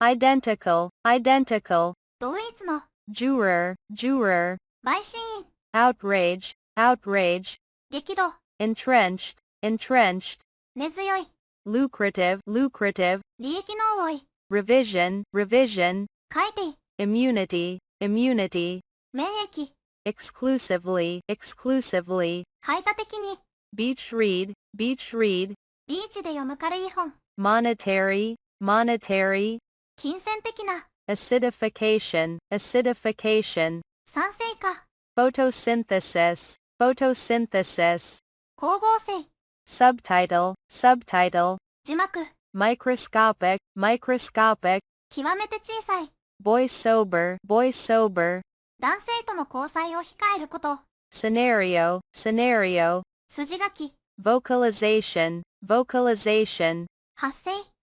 identical, identical, 同一の、juror, juror, 陪審員、outrage, outrage, 激怒、entrenched, entrenched, 根強い、lucrative, lucrative, 利益の多い、revision, revision, 書いてい、immunity, immunity, 免疫、exclusively, exclusively, 排他的に、beach read, beach read, リーチで読む軽い本、monetary, monetary, 金銭的な、acidification, acidification, 酸性化、photosynthesis, photosynthesis, 光合成、subtitle, subtitle, 字幕、microscopic, microscopic, 極めて小さい、voiceover, voiceover, 男性との交際を控えること、scenario, scenario, 筋書き、vocalization, vocalization, 発声、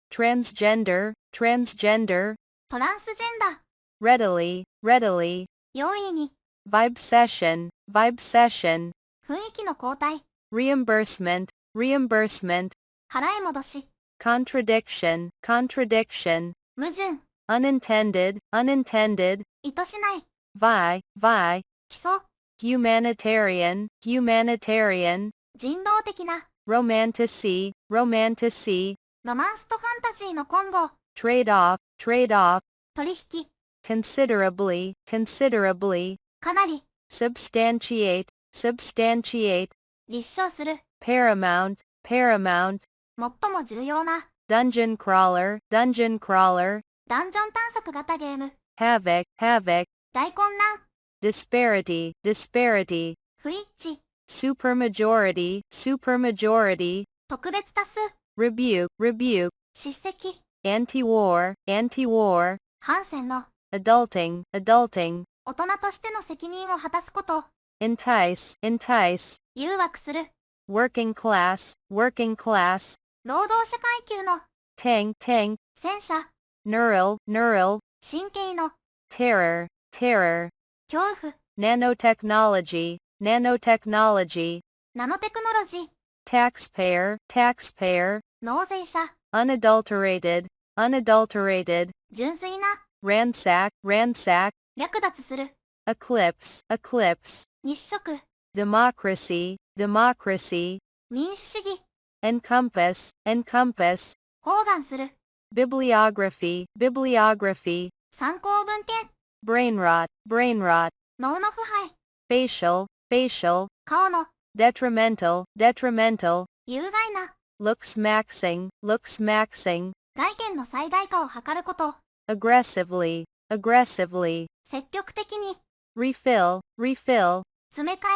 transgender, transgender, トランスジェンダー、readily, readily, 容易に、vibesession, vibesession, 雰囲気の交代、reimbursement, reimbursement, 払い戻し、contradiction, contradiction, 矛盾、 unintended, unintended, 意図しない、vi, vi, 基礎、humanitarian, humanitarian, 人道的な、romantasy, romantasy, ロマンスとファンタジーの混合、 trade-off, trade-off, 取引、 considerably, considerably, かなり、 substantiate, substantiate, 立証する、paramount, paramount, 最も重要な、dungeon crawler, dungeon crawler, ダンジョン探索型ゲーム、 havoc, havoc, 大混乱、 disparity, disparity, 不一致、 supermajority, supermajority, 特別多数、 rebuke, rebuke, 叱責、 anti-war, anti-war, 反戦の、 adulting, adulting, 大人としての責任を果たすこと、 entice, entice, 誘惑する、 working class, working class, 労働者階級の、 tank, tank, 戦車、 neural, neural, 神経の、 terror, terror, 恐怖、 nanotechnology, nanotechnology, ナノテクノロジー、 taxpayer, taxpayer, 納税者、 unadulterated, unadulterated, 純粋な、 ransack, ransack, 略奪する、 eclipse, eclipse, 日食、 democracy, democracy, 民主主義、 encompass, encompass, 包含する、 bibliography, bibliography, 参考文献、 brain rot, brain rot, 脳の腐敗、 facial, facial, 顔の、 detrimental, detrimental, 有害な、 looks maxing, looks maxing, 外見の最大化を図ること、 aggressively, aggressively, 積極的に、 refill, refill, 詰め替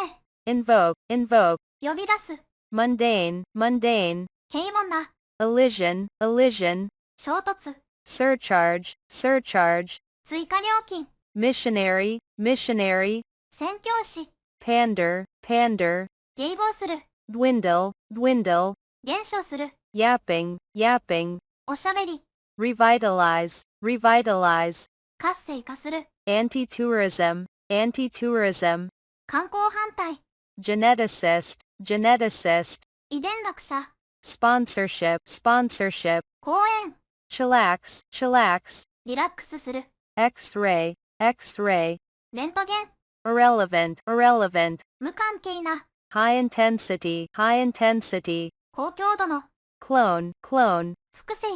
え、 invoke, invoke, 呼び出す、 mundane, mundane, 平凡な、 elision, elision, 衝突、 surcharge, surcharge, 追加料金、 missionary, missionary, 宣教師、 pander, pander, 迎合する、 dwindle, dwindle, 減少する、 yapping, yapping, おしゃべり、 revitalize, revitalize, 活性化する、 anti-tourism, anti-tourism, 観光反対、 geneticist, geneticist, 遺伝学者、 sponsorship, sponsorship, 講演、 chillax, chillax, リラックスする、 x-ray, x-ray, レントゲン、 irrelevant, irrelevant, 無関係な、 high intensity, high intensity, 高強度の、 clone, clone, 複製、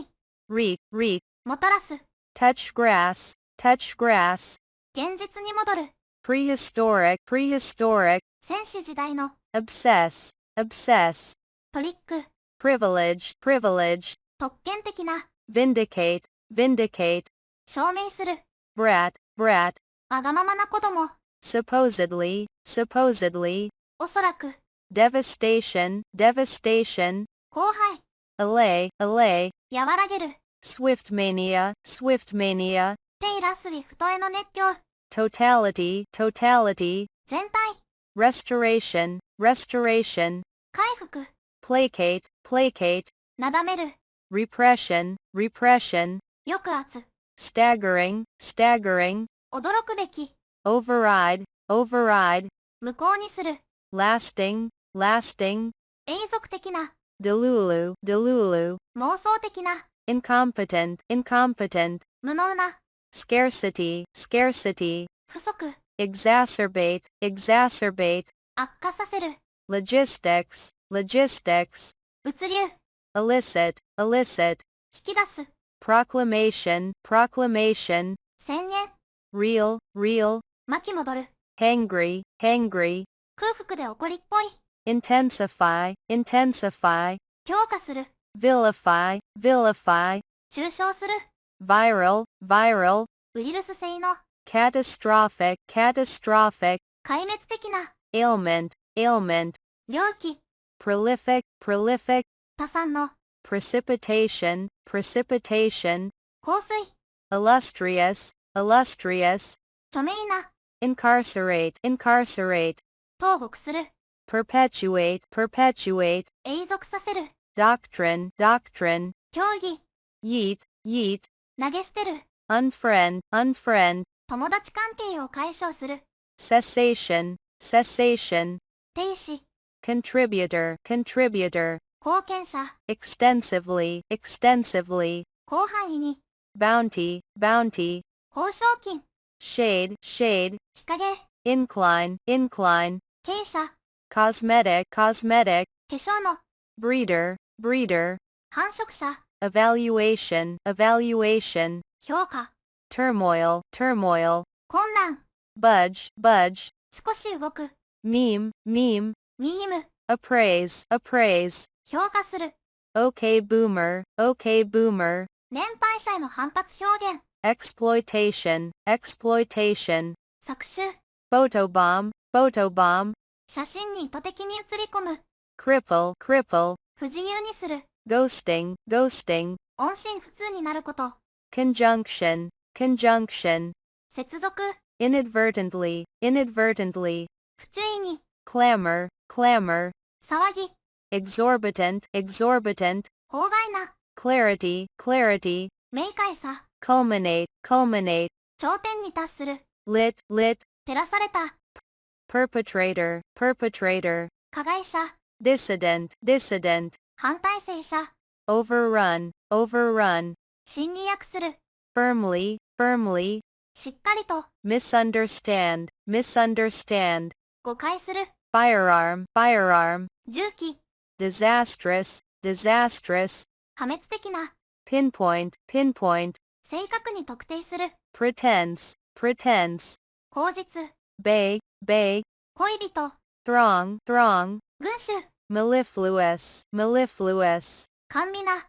reek, reek, もたらす、 touch grass, touch grass, 現実に戻る、 prehistoric, prehistoric, 戦士時代の、 obsess, obsess, トリック、 privilege, privilege, 特権的な、 vindicate, vindicate, 証明する、 brat, brat, わがままな子供、 supposedly, supposedly, おそらく、 devastation, devastation, 荒廃、 allay, allay, 和らげる、 swift mania, swift mania, テイラー・スウィフトへの熱狂、 totality, totality, 全体、 restoration, restoration, 回復、 placate, placate, なだめる、 repression, repression, 抑圧、 staggering, staggering, 驚くべき、 override, override, 無効にする、 lasting, lasting, 永続的な、 delulu, delulu, 妄想的な、incompetent, incompetent, 無能な、 scarcity, scarcity, 不足、 exacerbate, exacerbate, 悪化させる、 logistics, logistics, 物流、 illicit, illicit, 引き出す、 proclamation, proclamation, 宣言、 real, real, 巻き戻る、 hangry, hangry, 空腹で怒りっぽい、 intensify, intensify, 強化する、 vilify, vilify, 中傷する、 viral, viral, ウイルス性の、 catastrophic, catastrophic, 壊滅的な、 ailment, ailment, 病気、 prolific, prolific, 多産の、 precipitation, precipitation, 降水、 illustrious, illustrious, 著名な、 incarcerate, incarcerate, 投獄する、 perpetuate, perpetuate, 永続させる、 doctrine, doctrine, 教義、 yeet, yeet, 投げ捨てる、 unfriend, unfriend, 友達関係を解消する、 cessation, cessation, 停止、 contributor, contributor, 貢献者、 extensively, extensively, 広範囲に、 bounty, bounty, 報奨金、 shade, shade, 日陰、 incline, incline, 傾斜、 cosmetic, cosmetic, 化粧の、 breeder, breeder, 繁殖者、 evaluation, evaluation, 評価、 turmoil, turmoil, 困難、 budge, budge, 少し動く、 meme, meme, ミーム、 appraise, appraise, 評価する、 okay boomer, okay boomer, 年配者への反発表現、 exploitation, exploitation, 搾取、 photobomb, photobomb, 写真に意図的に写り込む、 cripple, cripple, 不自由にする、 ghosting, ghosting, 音信不通になること、 conjunction, conjunction, 接続、 inadvertently, inadvertently, 不注意に、 clamor, clamor, 騒ぎ、 exorbitant, exorbitant, 法外な、 clarity, clarity, 明快さ、 culminate, culminate, 頂点に達する、 lit, lit, 照らされた、 perpetrator, perpetrator, 加害者、 dissident, dissident, 反体制者、 overrun, overrun, 心理訳する、 firmly, firmly, しっかりと、 misunderstand, misunderstand, 誤解する、 firearm, firearm, 銃器、 disastrous, disastrous, 破滅的な、 pinpoint, pinpoint, 正確に特定する、 pretense, pretense, 口実、 bay, bay, 恋人、 throng, throng, 群衆、 mellifluous, mellifluous, 甘美な、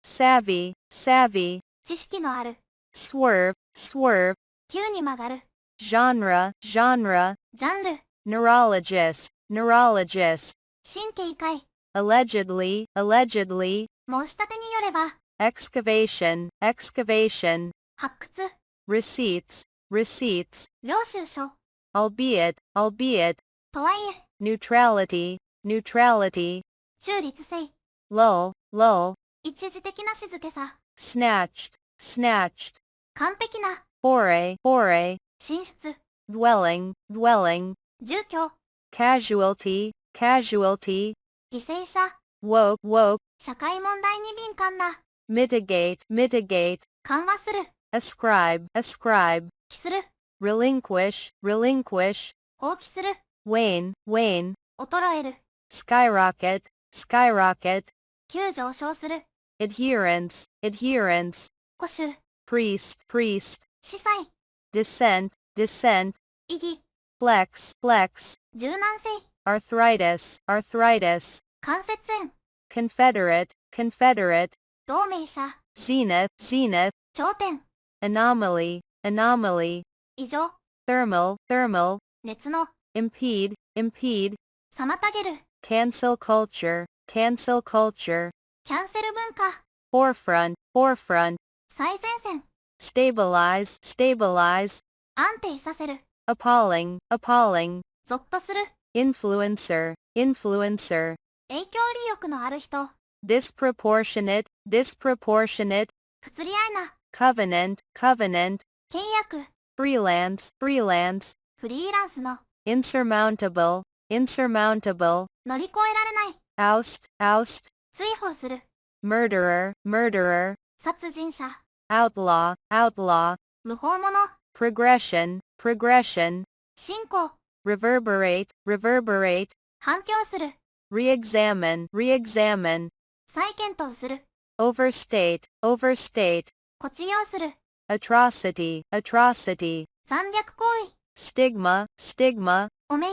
savvy, savvy, 知識のある、 swerve, swerve, 急に曲がる、 genre, genre, ジャンル、 neurologist, neurologist, 神経科医、 allegedly, allegedly, 申し立てによれば、 excavation, excavation, 発掘、 receipts, receipts, 領収書、 albeit, albeit, とはいえ、 neutrality, neutrality, 中立性、 lull, lull, 一時的な静けさ、 snatched, snatched, 完璧な、 foray, foray, 進出、 dwelling, dwelling, 住居、 casualty, casualty, 犠牲者、 woke, woke, 社会問題に敏感な、 mitigate, mitigate, 緩和する、 ascribe, ascribe, 帰する、 relinquish, relinquish, 放棄する、 wane, wane, 衰える、 skyrocket, skyrocket, 急上昇する、 adherence, adherence, 保守、 priest, priest, 司祭、 descent, descent, 意義、 flex, flex, 柔軟性、 arthritis, arthritis, 関節炎、 confederate, confederate, 同盟者、 zenith, zenith, 頂点、 anomaly, anomaly, 異常、 thermal, thermal, 熱の、 impede, impede, 妨げる、 cancel culture, cancel culture, キャンセル文化、 forefront, forefront, 最前線、 stabilize, stabilize, 安定させる、 appalling, appalling, ゾッとする、 influencer, influencer, 影響力欲のある人、 disproportionate, disproportionate, 不釣り合いな、 covenant, covenant, 契約、 freelance, freelance, フリーランスの、 insurmountable, insurmountable, 乗り越えられない、 oust, oust, 追放する、murderer, murderer, 殺人者、 outlaw, outlaw, 無法者、 progression, progression, 進行、 reverberate, reverberate, 反響する、 re-examine, re-examine, 再検討する、 overstate, overstate, 誇張する、 atrocity, atrocity, 残虐行為、 stigma, stigma, 汚名、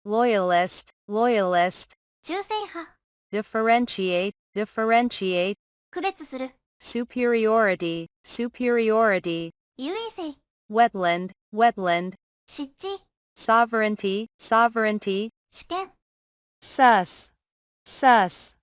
loyalist, loyalist, 忠誠派、 differentiate, differentiate, 区別する、 superiority, superiority, 優位性、 wetland, wetland, 湿地、 sovereignty, sovereignty, 主権、 sus, sus,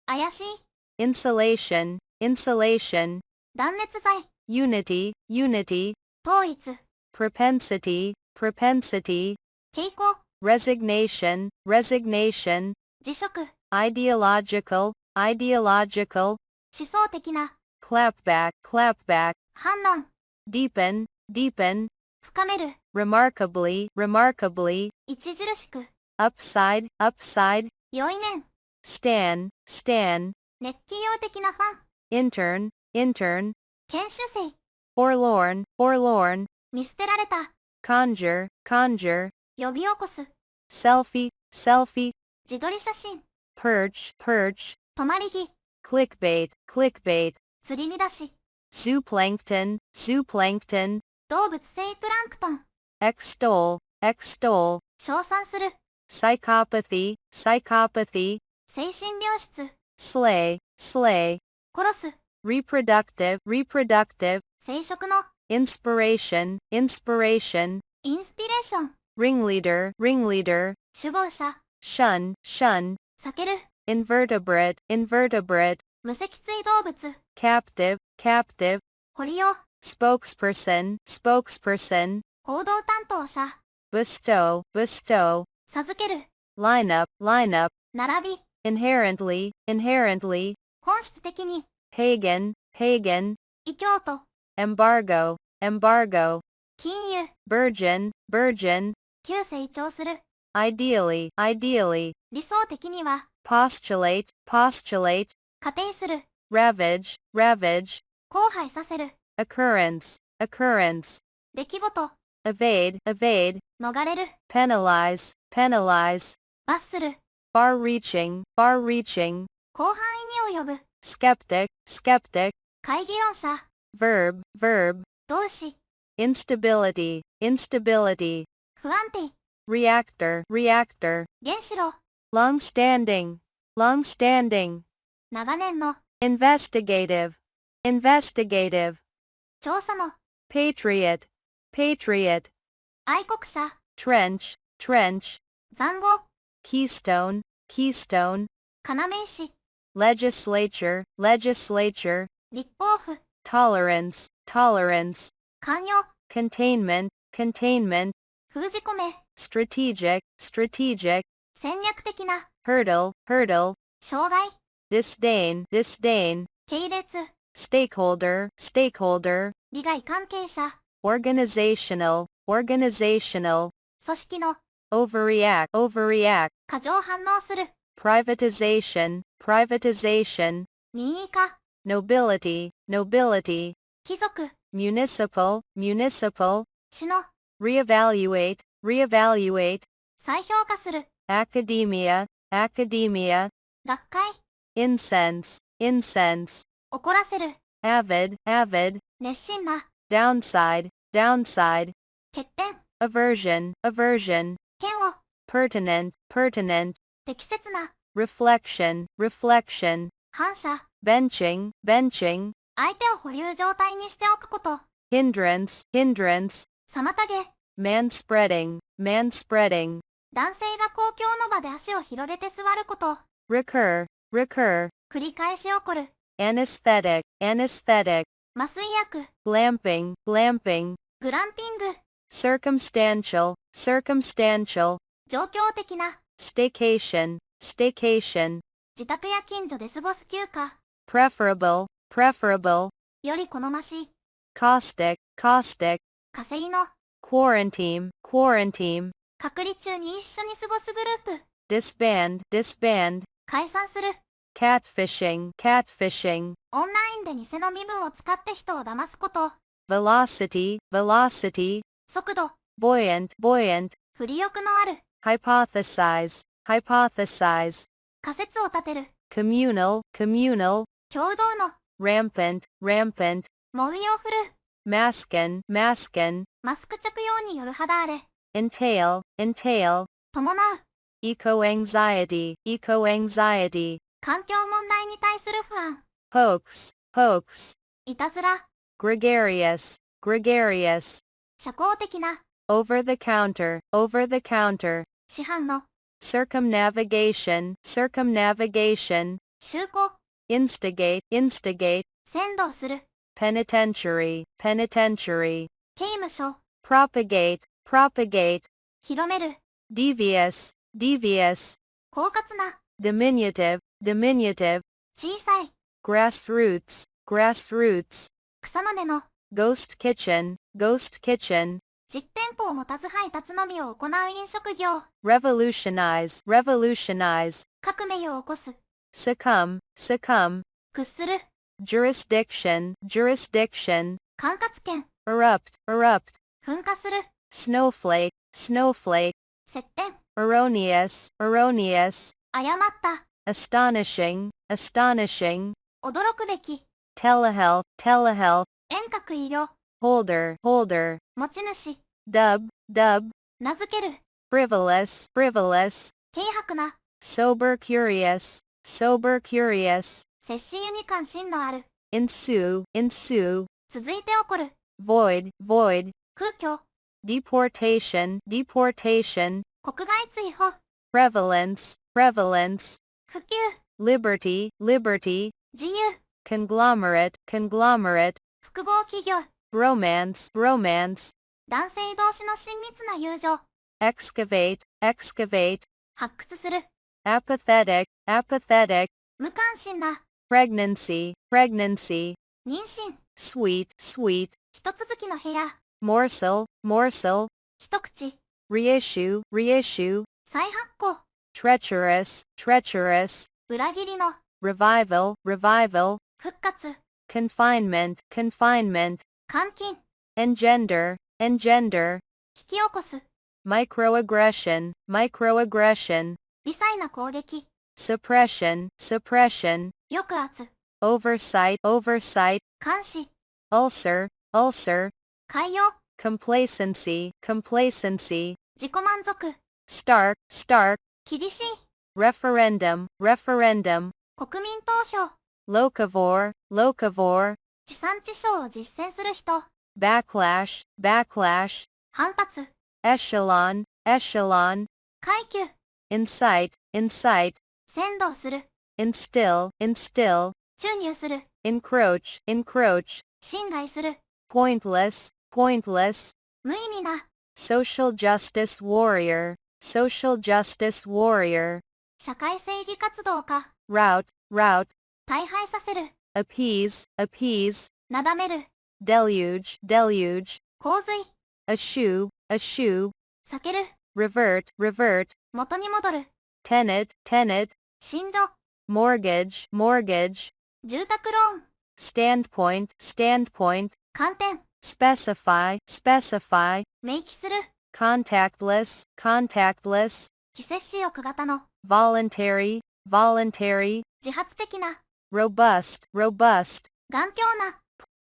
怪しい、 insulation, insulation, 断熱材、 unity, unity, 統一、 propensity, propensity, 傾向、 resignation, resignation, 辞職、 ideological, ideological, 思想的な、 clapback, clapback, 反論、 deepen, deepen, 深める、 remarkably, remarkably, 著しく、 upside, upside, 良い面、 stan, stan, 熱気用的なファン、 intern, intern, 研修生、 forlorn, forlorn, 見捨てられた、 conjure, conjure, 呼び起こす、 selfie, selfie, 自撮り写真、 perch, perch, 止まり木、 clickbait, clickbait, 釣り乱し、 zooplankton, zooplankton, 動物性プランクトン、 extol, extol, 称賛する、 psychopathy, psychopathy, 精神病室、 slay, slay, 殺す、 reproductive, reproductive, 生殖の、 inspiration, inspiration, インスピレーション、 ringleader, ringleader, 首謀者、 shun, shun, 避ける、 invertebrate, invertebrate, 無脊椎動物、 captive, captive, 掘り用、 spokesperson, spokesperson, 報道担当者、 bestow, bestow, 授ける、 lineup, lineup, 並び、 inherently, inherently, 本質的に、 pagan, pagan, 異教徒、 embargo, embargo, 金融、 burgeon, burgeon, 急成長する、 ideally, ideally, 理想的には、 postulate, postulate, 仮定する、 ravage, ravage, 荒廃させる、 occurrence, occurrence, 出来事、 evade, evade, 逃れる、 penalize, penalize, 罰する、 far-reaching, far-reaching, 広範囲に及ぶ、 skeptic, skeptic, 懐疑論者、 verb, verb, 動詞、 instability, instability, 不安定、 reactor, reactor, 原子炉、 long-standing, long-standing, 長年の、 investigative, investigative, 調査の、 patriot, patriot, 愛国者、 trench, trench, 塹壕、 keystone, keystone, 要石、 legislature, legislature, 立法府、 tolerance, tolerance, 寛容、 containment, containment, 封じ込め、 strategic, strategic, 戦略的な、 hurdle, hurdle, 障害、 disdain, disdain, 系列、 stakeholder, stakeholder, 利害関係者、 organizational, organizational, 組織の、 overreact, overreact, 過剰反応する、 privatization, privatization, 民意化、 nobility, nobility, 貴族、 municipal, municipal, 市の、 reevaluate, reevaluate, 再評価する、 academia, academia, 学会、 incense, incense, 怒らせる、 avid, avid, 熱心な、 downside, downside, 欠点、 aversion, aversion, 嫌悪、 pertinent, pertinent, 適切な、 reflection, reflection, 反射、 benching, benching, 相手を保留状態にしておくこと、 hindrance, hindrance, 妨げ、 manspreading, manspreading, 男性が公共の場で足を広げて座ること、 recur, recur, 繰り返し起こる、 anesthetic, anesthetic, 麻酔薬、 glamping, glamping, グランピング、 circumstantial, circumstantial, 状況的な、 staycation, staycation, 自宅や近所で過ごす休暇、 preferable, preferable, より好ましい、 caustic, caustic, 稼ぎの、 quarantine, quarantine, 隔離中に一緒に過ごすグループ、 disband, disband, 解散する、catfishing, catfishing, オンラインで偽の身分を使って人を騙すこと。velocity, velocity, 速度、buoyant, buoyant, 振り欲のある、 hypothesize, hypothesize, 仮説を立てる、 communal, communal, 共同の、 rampant, rampant, 猛威を振るう、 maskin, maskin, マスク着用による肌荒れ、 entail, entail, 伴う、 eco-anxiety, eco-anxiety, 環境問題に対する不安、 hoax, hoax, いたずら、 gregarious, gregarious, 社交的な、 over-the-counter, over-the-counter, 市販の、 circumnavigation, circumnavigation, 就航、 instigate, instigate, 先導する、 penitentiary, penitentiary, 刑務所、 propagate, propagate, 広める、 devious, devious, 狡猾な、 diminutive, diminutive, 小さい、 grassroots, grassroots, 草の根の、 ghost kitchen, ghost kitchen, 実店舗を持たず配達のみを行う飲食業、 revolutionize, revolutionize, 革命を起こす、 succumb, succumb, 屈する、 jurisdiction, jurisdiction, 管轄権、 erupt, erupt, 噴火する、 snowflake, snowflake, 接点、 erroneous, erroneous, 誤った、 astonishing, astonishing, 驚くべき、 telehealth, telehealth, 遠隔医療、 holder, holder, 持ち主、 dub, dub, 名付ける、 frivolous, frivolous, 軽薄な、 sober curious, sober curious, 接し湯に関心のある、 ensue, ensue, 続いて起こる、 void, void, 空虚、 deportation, deportation, 国外追放、 prevalence, prevalence, 普及、 liberty, liberty, 自由、 conglomerate, conglomerate, 複合企業、 romance, romance, 男性同士の親密な友情、 excavate, excavate, 発掘する、 apathetic, apathetic, 無関心な、 pregnancy, pregnancy, 妊娠、 sweet, sweet, 一続きの部屋、 morsel, morsel, 一口、 reissue, reissue, 再発行、 treacherous, treacherous, 裏切りの、 revival, revival, 復活、 confinement, confinement, 監禁、 engender, engender, 引き起こす、 microaggression, microaggression, 微細な攻撃、 suppression, suppression, 抑圧、 oversight, oversight, 監視、 ulcer, ulcer, 海洋、 complacency, complacency, 自己満足、 stark, stark, 厳しい、 referendum, referendum, 国民投票、 locavore, locavore, 地産地消を実践する人、 backlash, backlash, 反発、 echelon, echelon, 階級、 incite, incite, 先導する、 instill, instill, 注入する、 encroach, encroach, 侵害する、 pointless, pointless, 無意味な、 social justice warrior, social justice warrior, 社会正義活動家、 rout, rout, 大敗させる、 appease, appease, なだめる、 deluge, deluge, 洪水、 eschew, eschew, 避ける、 revert, revert, 元に戻る、 tenant, tenant, 信条、 mortgage, mortgage, 住宅ローン、 standpoint, standpoint, 観点、 specify, specify, 明記する、 contactless, contactless, 非接視欲型の、 voluntary, voluntary, 自発的な、 robust, robust, 頑強な、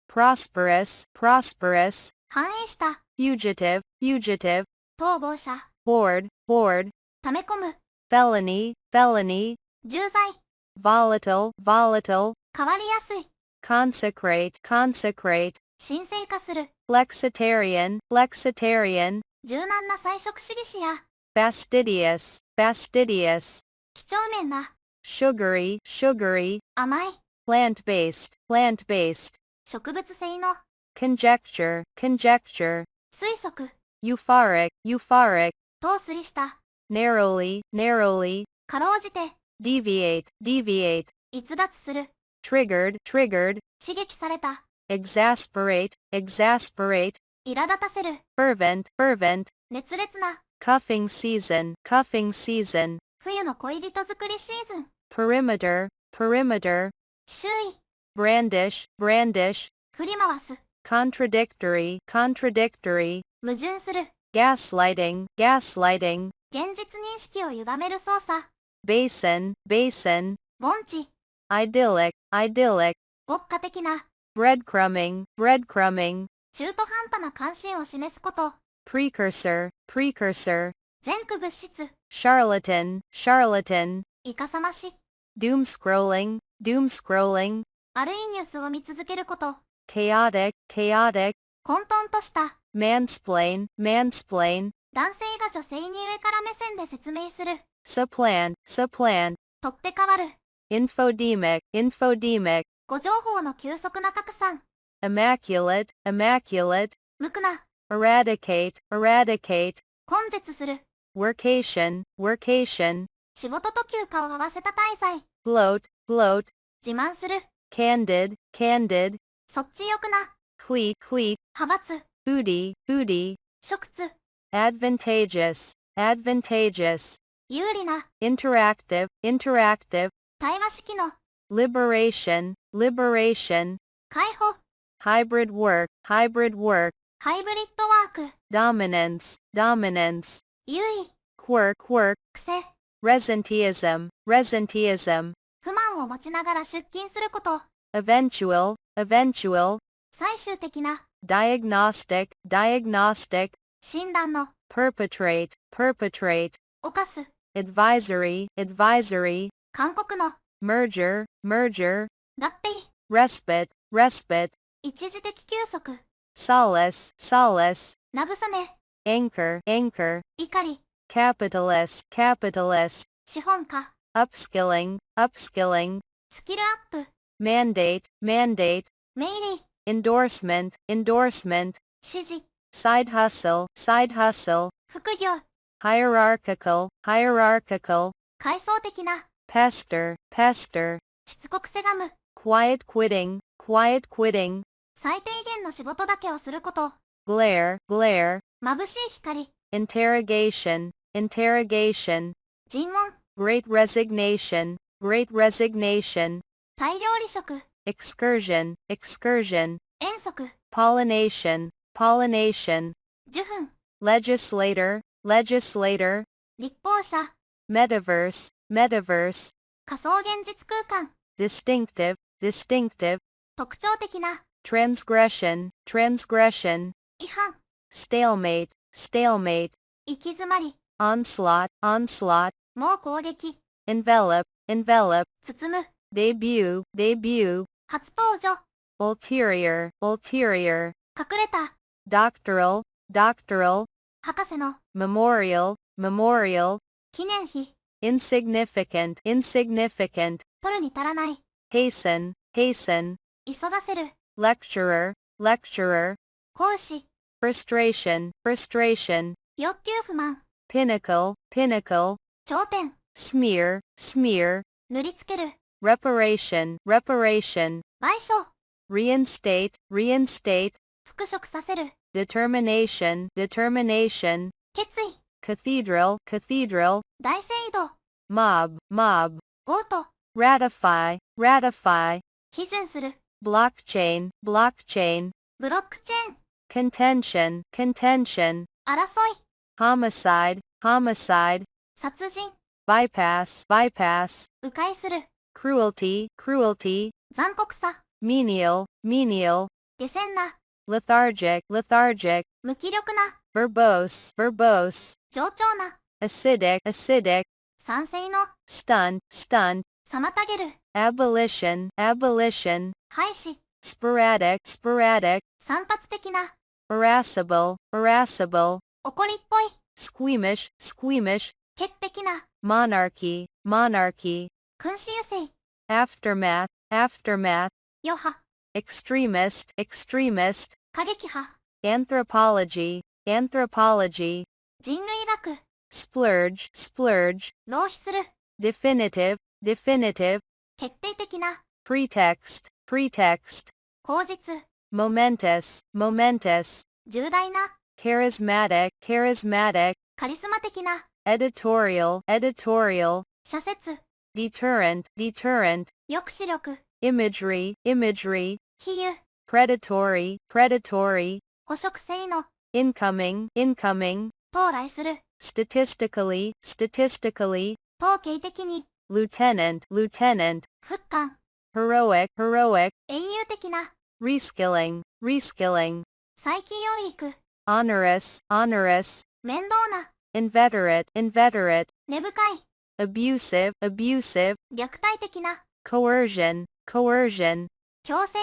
prosperous, prosperous, 反映した、 fugitive, fugitive, 逃亡者、 hoard, hoard, 溜め込む、 felony, felony, 重罪、 volatile, volatile, 変わりやすい、 consecrate, consecrate, 神聖化する、 flexitarian, flexitarian, 柔軟な菜食主義者や、 fastidious, fastidious, 几帳面な、 sugary, sugary, 甘い、 plant-based, plant-based, 植物性の、 conjecture, conjecture, 推測、 euphoric, euphoric, 陶酔した、 narrowly, narrowly, かろうじて、 deviate, deviate, 逸脱する、 triggered, triggered, 刺激された、 exasperate, exasperate, 苛立たせる、 fervent, fervent, 熱烈な、 cuffing season, cuffing season, 冬の恋人作りシーズン、 perimeter, perimeter, 周囲、 brandish, brandish, 振り回す、 contradictory, contradictory, 矛盾する、 gaslighting, gaslighting, 現実認識を歪める操作、 basin, basin, 盆地、 idyllic, idyllic, 牧歌的な、 breadcrumbing, breadcrumbing, 中途半端な関心を示すこと、 precursor, precursor, 前駆物質、 charlatan, charlatan, いかさまし、 doom scrolling, doom scrolling, 悪いニュースを見続けること、 chaotic, chaotic, 混沌とした、 mansplain, mansplain, 男性が女性に上から目線で説明する、 supplant, supplant, 取って代わる、 infodemic, infodemic, 誤情報の急速な拡散、 immaculate, immaculate, 無垢な、 eradicate, eradicate, 根絶する、 workation, workation, 仕事と休暇を合わせた滞在、 gloat, gloat, 自慢する、 candid, candid, そっちよくな、 cleat, cleat, 派閥、 booty, booty, 食通、 advantageous, advantageous, 有利な、 interactive, interactive, 対話式の、 liberation, liberation, 解放、 hybrid work, hybrid work, ハイブリッドワーク、 dominance, dominance, 優位、 quirk, quirk, 癖、 resenteeism, resenteeism, 不満を持ちながら出勤すること、 eventual, eventual, 最終的な、 diagnostic, diagnostic, 診断の、 perpetrate, perpetrate, 犯す、 advisory, advisory, 勧告の、 merger, merger, 合併、 respite, respite, 一時的休息、 solace, solace, 慰め、 anchor, anchor, 怒り、 capitalist, capitalist, 資本家、 upskilling, upskilling, スキルアップ、 mandate, mandate, 命令、 endorsement, endorsement, 指示、 side hustle, side hustle, 副業、 hierarchical, hierarchical, 階層的な、 pester, pester, しつこくせがむ、 quiet quitting, quiet quitting, 最低限の仕事だけをすること、 glare, glare, 眩しい光、 interrogation, interrogation, 尋問、 great resignation, great resignation, 大量離職、 excursion, excursion, 遠足、 pollination, pollination, 受粉、 legislator, legislator, 立法者、 metaverse, metaverse, 仮想現実空間、 distinctive, distinctive, 特徴的な、 transgression, transgression, 違反、 stalemate, stalemate, 行き詰まり、 onslaught, onslaught, もう攻撃、 envelop, envelop, 包む、 debut, debut, 初登場、 ulterior, ulterior, 隠れた、 doctoral, doctoral, 博士の、 memorial, memorial, 記念碑、 insignificant, insignificant, 取るに足らない、 hasten, hasten, 急がせる、 lecturer, lecturer, 講師、 frustration, frustration, 欲求不満、 pinnacle, pinnacle, 頂点、 smear, smear, 塗りつける、 reparation, reparation, 賠償、 reinstate, reinstate, 復職させる、 determination, determination, 決意、 cathedral, cathedral, 大聖堂、 mob, mob, 強盗、 ratify, ratify, 批准する、 blockchain, blockchain, ブロックチェーン、 contention, contention, 争い、 homicide, homicide, 殺人、 bypass, bypass, 迂回する、 cruelty, cruelty, 残酷さ、 menial, menial, 下船な、 lethargic, lethargic, 無気力な、 verbose, verbose, 冗長な、 acidic, acidic, 賛成の、 stunt, stunt, 妨げる、 abolition, abolition, 廃止、 sporadic, sporadic, 散発的な、 irascible, irascible, 怒りっぽい、 squeamish, squeamish, 潔癖な、 monarchy, monarchy, 君子優勢、 aftermath, aftermath, 余波、 extremist, extremist, 過激派、 anthropology, anthropology, 人類学、 splurge, splurge, 浪費する、 definitive, definitive, 決定的な、 pretext, pretext, 口実、 momentous, momentous, 重大な、 charismatic, charismatic, カリスマ的な、 editorial, editorial, 社説、 deterrent, deterrent, 抑止力、imagery, imagery, 比喩、predatory, predatory, 捕食性の、incoming, incoming, 到来する、statistically, statistically, 統計的に、lieutenant, lieutenant, 復刊、heroic, heroic, 英雄的な、reskilling, reskilling, 再起養育、onerous, onerous, 面倒な、inveterate, inveterate, 根深い、abusive, abusive, 虐待的な、coercion, coercion, 強制、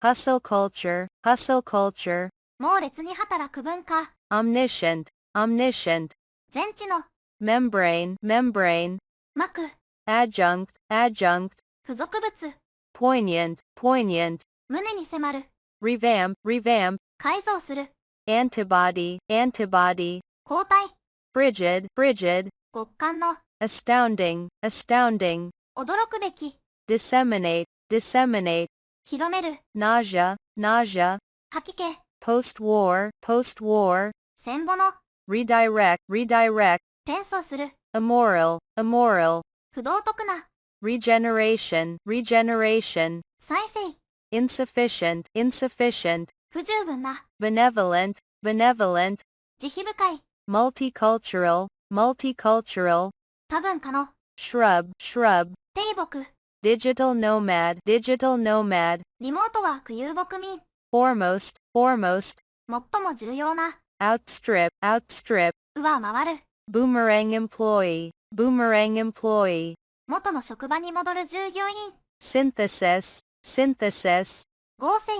hustle culture, hustle culture, 猛烈に働く文化、omniscient, omniscient, 全知の、membrane, membrane, 膜、adjunct, adjunct, 付属物、poignant, poignant, 胸に迫る、revamp, revamp, 改造する、antibody, antibody, 抗体、frigid, frigid, 極寒の、astounding, astounding, 驚くべき、disseminate, disseminate, 広める、nausea, nausea, 吐き気、post-war, post-war, 戦後の、redirect, redirect, 転送する、immoral, immoral, 不道徳な、regeneration, regeneration, 再生、 insufficient, insufficient, 不十分な、benevolent, benevolent, 慈悲深い、 multicultural, multicultural, 多文化の、shrub, shrub, 低木、digital nomad, digital nomad, リモートワーク遊牧民、 foremost, foremost, 最も重要な、 outstrip, outstrip, 上回る、 boomerang employee, boomerang employee, 元の職場に戻る従業員、 synthesis, synthesis, 合成、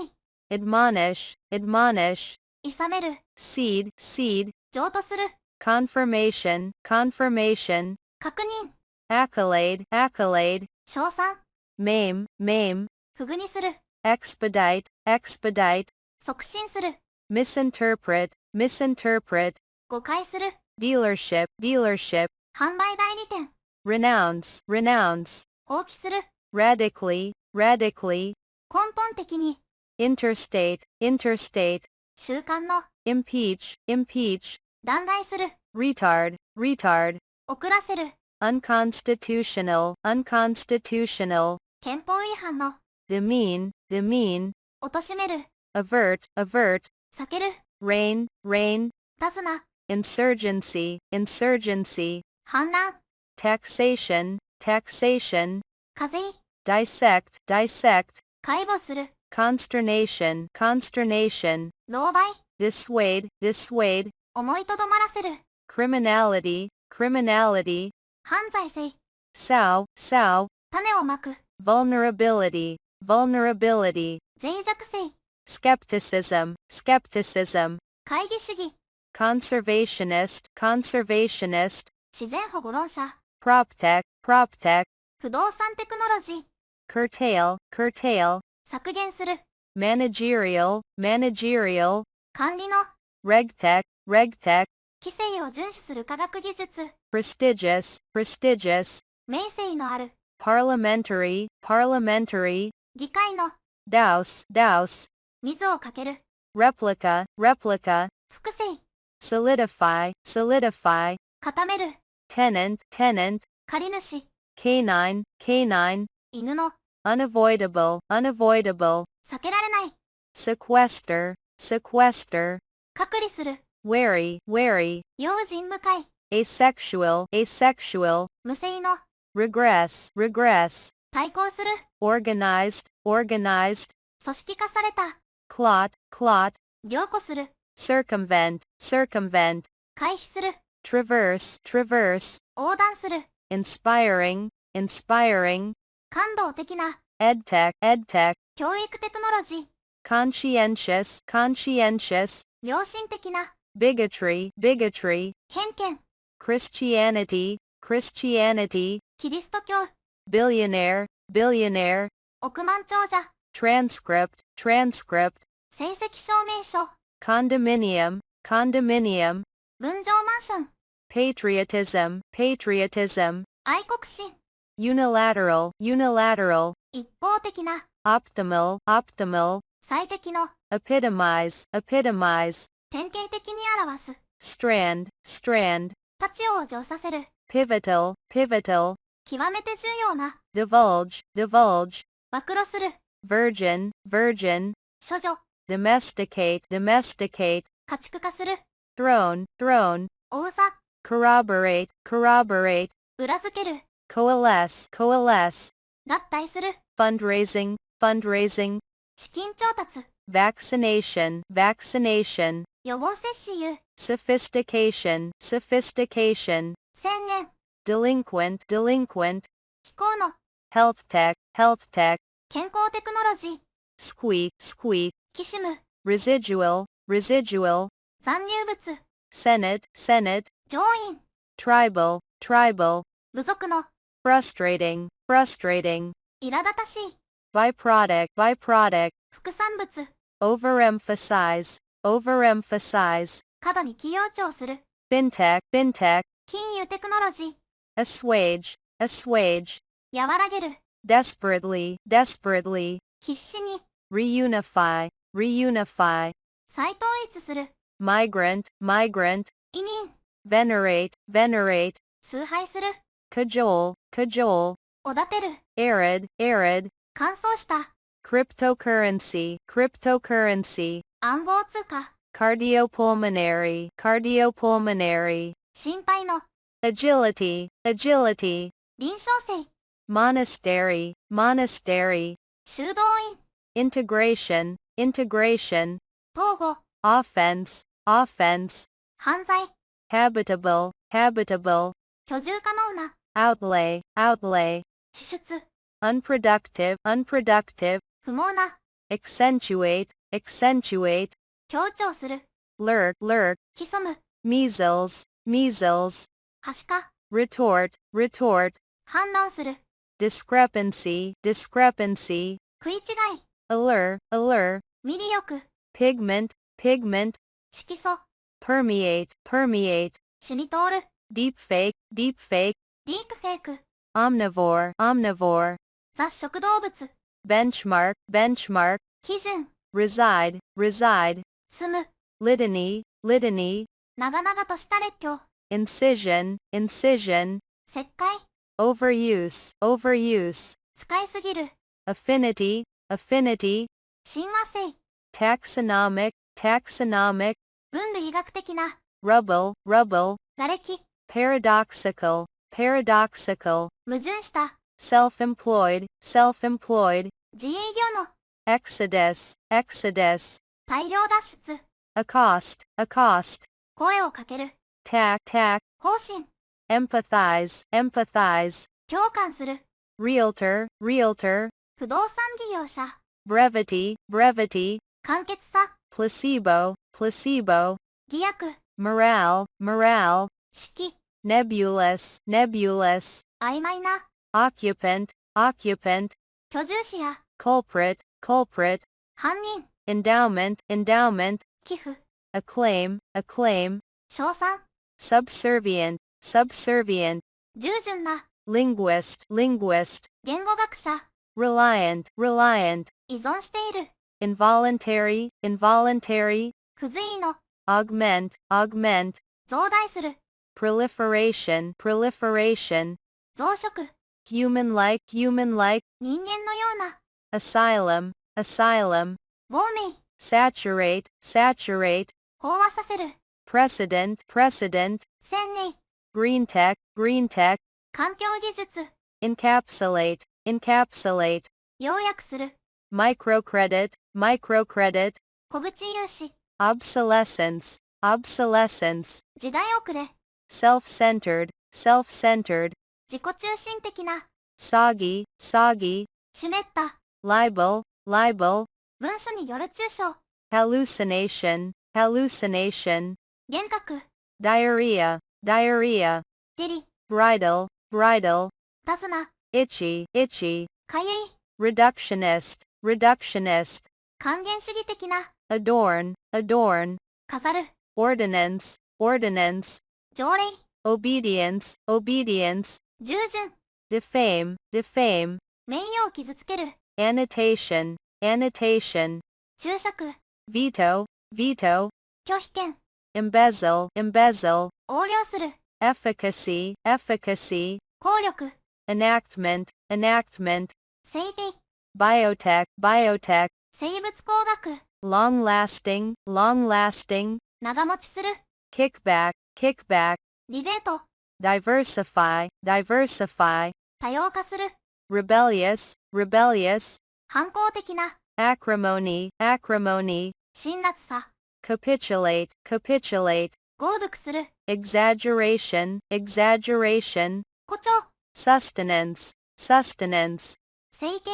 admonish, admonish, 諌める、 seed, seed, 譲渡する、 confirmation, confirmation, 確認、 accolade, accolade, 称賛、 maim, maim, 不具にする、 expedite, expedite, 促進する、 misinterpret, misinterpret, 誤解する、 dealership, dealership, 販売代理店、 renounce, renounce, 放棄する、 radically, radically, 根本的に、 interstate, interstate, 習慣の、 impeach, impeach, 弾劾する、 retard, retard, 遅らせる、 unconstitutional, unconstitutional, 憲法違反の、 demean, demean, 貶める、 avert, avert, 避ける、 reign, reign, 手綱、 insurgency, insurgency, 反乱、 taxation, taxation, 課税、 dissect, dissect, 解剖する、 consternation, consternation, 狼狽、 dissuade, dissuade, 思いとどまらせる、 criminality, criminality, 犯罪性、 sow, sow, 種をまく、 vulnerability, vulnerability, 脆弱性、 skepticism, skepticism, 懐疑主義、 conservationist, conservationist, 自然保護論者、 proptech, proptech, 不動産テクノロジー、 curtail, curtail, 削減する、 managerial, managerial, 管理の、 regtech, regtech, 規制を遵守する科学技術、 prestigious, prestigious, 名声のある、 parliamentary, parliamentary, 議会の、 douse, douse, 水をかける、 replica, replica, 複製、 solidify, solidify, 固める、 tenant, tenant, 借り主、 canine, canine, 犬の、 unavoidable, unavoidable, 避けられない、 sequester, sequester, 隔離する、 wary, wary, 用心向かい、 asexual, asexual, 無性の、 regress, regress, 対抗する、 organized, organized, 組織化された、 clot, clot, 凝固する、 circumvent, circumvent, 回避する、 traverse, traverse, 横断する、 inspiring, inspiring, 感動的な、 edtech, edtech, 教育テクノロジー、 conscientious, conscientious, 良心的な、 bigotry, bigotry, 偏見、 Christianity, Christianity, キリスト教、 billionaire, billionaire, 億万長者、 transcript, transcript, 成績証明書、 condominium, condominium, 分譲マンション、 patriotism, patriotism, 愛国心、 unilateral, unilateral, 一方的な、 optimal, optimal, 最適の、 epitomize, epitomize, 典型的に表す、 strand, strand, 立ち往生させる、 pivotal, pivotal, 極めて重要な、divulge, divulge, 暴露する、virgin, virgin, 処女、domesticate, domesticate, 家畜化する、throne, throne, おうさ、corroborate, corroborate, 裏付ける、coalesce, coalesce, 合体する、fundraising, fundraising, 資金調達、vaccination, vaccination, 予防接種有、sophistication, sophistication, 宣言、delinquent, delinquent, 気候の、health tech, health tech, 健康テクノロジー、squeak, squeak, きしむ、residual, residual, 残留物、senate, senate, 上院、tribal, tribal, 部族の、frustrating, frustrating, 苛立たしい、byproduct, byproduct, 副産物、overemphasize, overemphasize, 過度に企業庁する、fintech, fintech, 金融テクノロジー、assuage, assuage, 和らげる、desperately, desperately, 必死に、reunify, reunify, 再統一する、migrant, migrant, 移民、venerate, venerate, 崇拝する、cajole, cajole, おだてる、arid, arid, 乾燥した、cryptocurrency, cryptocurrency, 暗号通貨、cardiopulmonary, cardiopulmonary, 心配の、agility, agility, 臨床性、monastery, monastery, 修道院、 integration, integration, 統合、 offense, offense, 犯罪、 habitable, habitable, 居住可能な、 outlay, outlay, 支出、 unproductive, unproductive, 不毛な、 accentuate, accentuate, 強調する、 lurk, lurk, 潜む、 measles, measles, はしか、 retort, retort, 反論する、 discrepancy, discrepancy, 食い違い、 allure, allure, 魅力、 pigment, pigment, 色素、 permeate, permeate, 染み通る、 deepfake, deepfake, ディープフェイク、 omnivore, omnivore, 雑食動物、 benchmark, benchmark, 基準、 reside, reside, 住む、 litany, litany, 長々とした列挙、 incision, incision, 石灰、 overuse, overuse, 使いすぎる、 affinity, affinity, 親和性、 taxonomic, taxonomic, 分類学的な、 rubble, rubble, 瓦礫、 paradoxical, paradoxical, 矛盾した、 self-employed, self-employed, 自営業の、 exodus, exodus, 大量脱出、 accost, accost, 声をかける、 tack, tack, 方針、 empathize, empathize, 共感する、 realtor, realtor, 不動産事業者、 brevity, brevity, 簡潔さ、 placebo, placebo, 偽薬、 morale, morale, 式、 nebulous, nebulous, 曖昧な、 occupant, occupant, 居住者や、 culprit, culprit, 犯人、 endowment, endowment, 寄付、 acclaim, acclaim, 称賛、 subservient, subservient, 従順な、 linguist, linguist, 言語学者、 reliant, reliant, 依存している、 involuntary, involuntary, 不随意の、 augment, augment, 増大する、 proliferation, proliferation, 増殖、 human-like, human-like, 人間のような、 asylum, asylum, 亡命、 saturate, saturate, 飽和させる、 precedent, precedent, 鮮明、 green tech, green tech, 環境技術、 encapsulate, encapsulate, 要約する、 microcredit, microcredit, 小口融資、 obsolescence, obsolescence, 時代遅れ、 self-centered, self-centered, 自己中心的な、 soggy, soggy, 湿った、 libel, libel, 文書による中傷、 hallucination, hallucination, 幻覚、 diarrhea, diarrhea, 下痢、 bridle, bridle, 手綱、 itchy, itchy, かゆい、 reductionist, reductionist, 還元主義的な、 adorn, adorn, 飾る、 ordinance, ordinance, 条例、 obedience, obedience, 従順、 defame, defame, 名誉を傷つける、 annotation, annotation, 注釈、 veto, veto, 拒否権、 embezzle, embezzle, 横領する、 efficacy, efficacy, 効力、enactment, enactment, 生理、biotech, biotech, 生物工学、long lasting, long lasting, 長持ちする、 kickback, kickback, リベート、 diversify, diversify, 多様化する、 rebellious, rebellious, 反抗的な、 acrimony, acrimony, 辛辣さ、 capitulate, capitulate, 豪徳する、 exaggeration, exaggeration, 誇張、 sustenance, sustenance, 整形、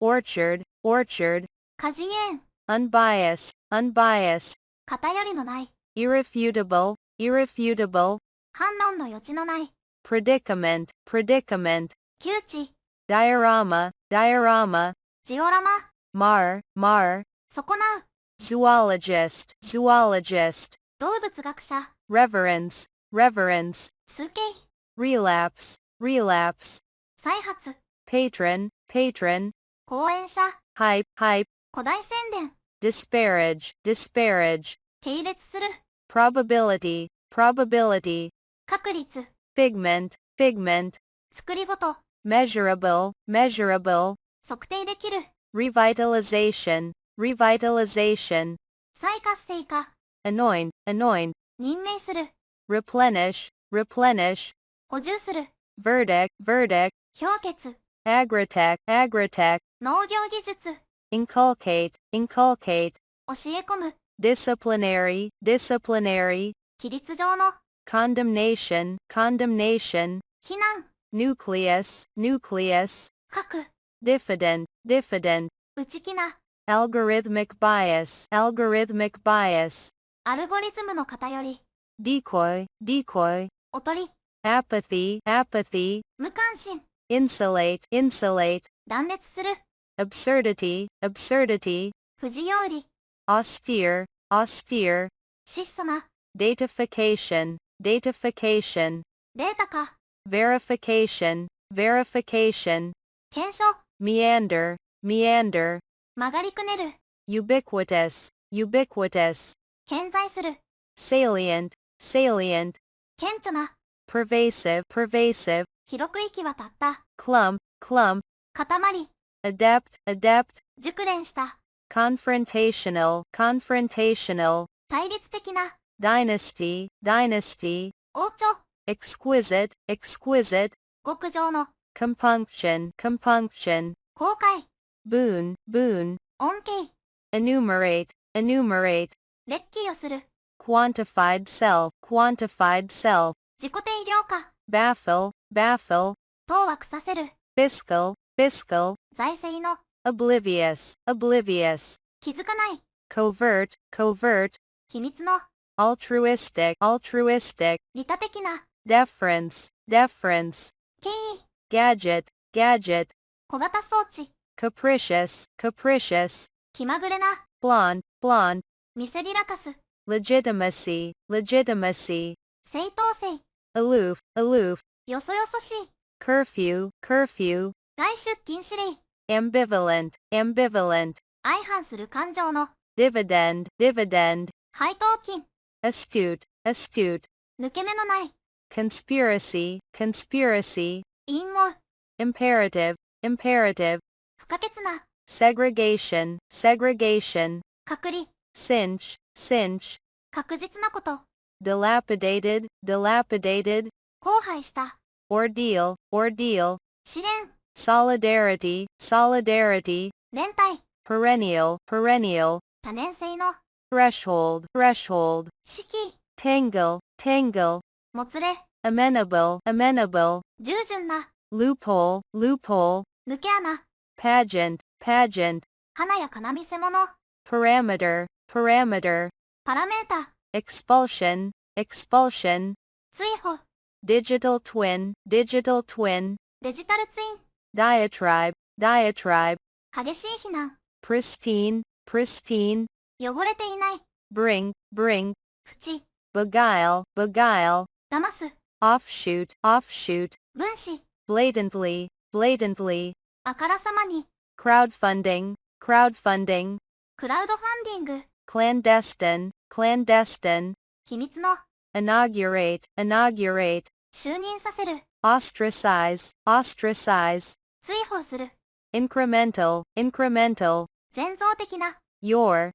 orchard, orchard, 果樹園、 unbiased, unbiased, 偏りのない、 irrefutable, irrefutable, 反論の余地のない、 predicament, predicament, 窮地、 diorama, diorama, ジオラマ、 mar, mar, 損なう、 zoologist, zoologist, 動物学者、 reverence, reverence, 数形、 relapse, relapse, 再発、 patron, patron, 講演者、 hype, hype, 古代宣伝、 disparage, disparage, 系列する、 probability, probability, 確率、 figment, figment, 作りごと、 measurable, measurable, 測定できる、 revitalization, revitalization, 再活性化、 anoint, anoint, 任命する、 replenish, replenish, 補充する、 verdict, verdict, 評決、 agritech, agritech, 農業技術、 inculcate, inculcate, 教え込む、 disciplinary, disciplinary, 規律上の、 condemnation, condemnation, 非難、 nucleus, nucleus, 核、 diffident, diffident, 内気な、 algorithmic bias, algorithmic bias, アルゴリズムの偏り、 decoy, decoy, おとり、 apathy, apathy, 無関心、 insulate, insulate, 断裂する、 absurdity, absurdity, 不自由理、 austere, austere, 質素な、 datification, datification, データ化、 verification, verification, 検証、 meander, meander, 曲がりくねる、 ubiquitous, ubiquitous, 偏在する、 salient, salient, 顕著な、 pervasive, pervasive, 広く行き渡った、 clump, clump, 塊、 adept, adept, 熟練した、 confrontational, confrontational, 対立的な、 dynasty, dynasty, 王朝、 exquisite, exquisite, 極上の、 compunction, compunction, 公開、 boon, boon, 恩恵、 enumerate, enumerate, 列記をする、 quantified self, quantified self, 自己定量化、 baffle, baffle, 当惑させる、 fiscal, fiscal, 財政の、 oblivious, oblivious, 気づかない、 covert, covert, 秘密の、 altruistic, altruistic, 利他的な、 deference, deference, 権威、 gadget, gadget, 小型装置、 capricious, capricious, 気まぐれな、 blonde, blonde, 見せびらかす、 legitimacy, legitimacy, 正当性、 aloof, aloof, よそよそしい、 curfew, curfew, 外出禁止令、 ambivalent, ambivalent, 相反する感情の、 dividend, dividend, 配当金、 astute, astute, 抜け目のない、 conspiracy, conspiracy, 陰謀、 imperative, imperative, 不可欠な、 segregation, segregation, 隔離、 cinch, cinch, 確実なこと、 dilapidated, dilapidated, 荒廃した、 ordeal, ordeal, 試練、 solidarity, solidarity, 連帯、 perennial, perennial, 多年生の、 threshold, threshold, 式、 tangle, tangle, もつれ、 amenable, amenable, 従順な、 loophole, loophole, 抜け穴、 pageant, pageant, 華やかな見せ物、 parameter, parameter, パラメータ、 expulsion, expulsion, 追放、 digital twin, digital twin, デジタルツイン、 diatribe, diatribe, 激しい非難、 pristine, pristine, 汚れていない、 bring, bring, 淵、 beguile, beguile, 騙す、 offshoot, offshoot, 分子、 blatantly, blatantly, あからさまに、 crowdfunding, crowdfunding, クラウドファンディング、 clandestine, clandestine, 秘密の、 inaugurate, inaugurate, 就任させる、ostracize, ostracize, 追放する、 incremental, incremental, 前造的な、 your,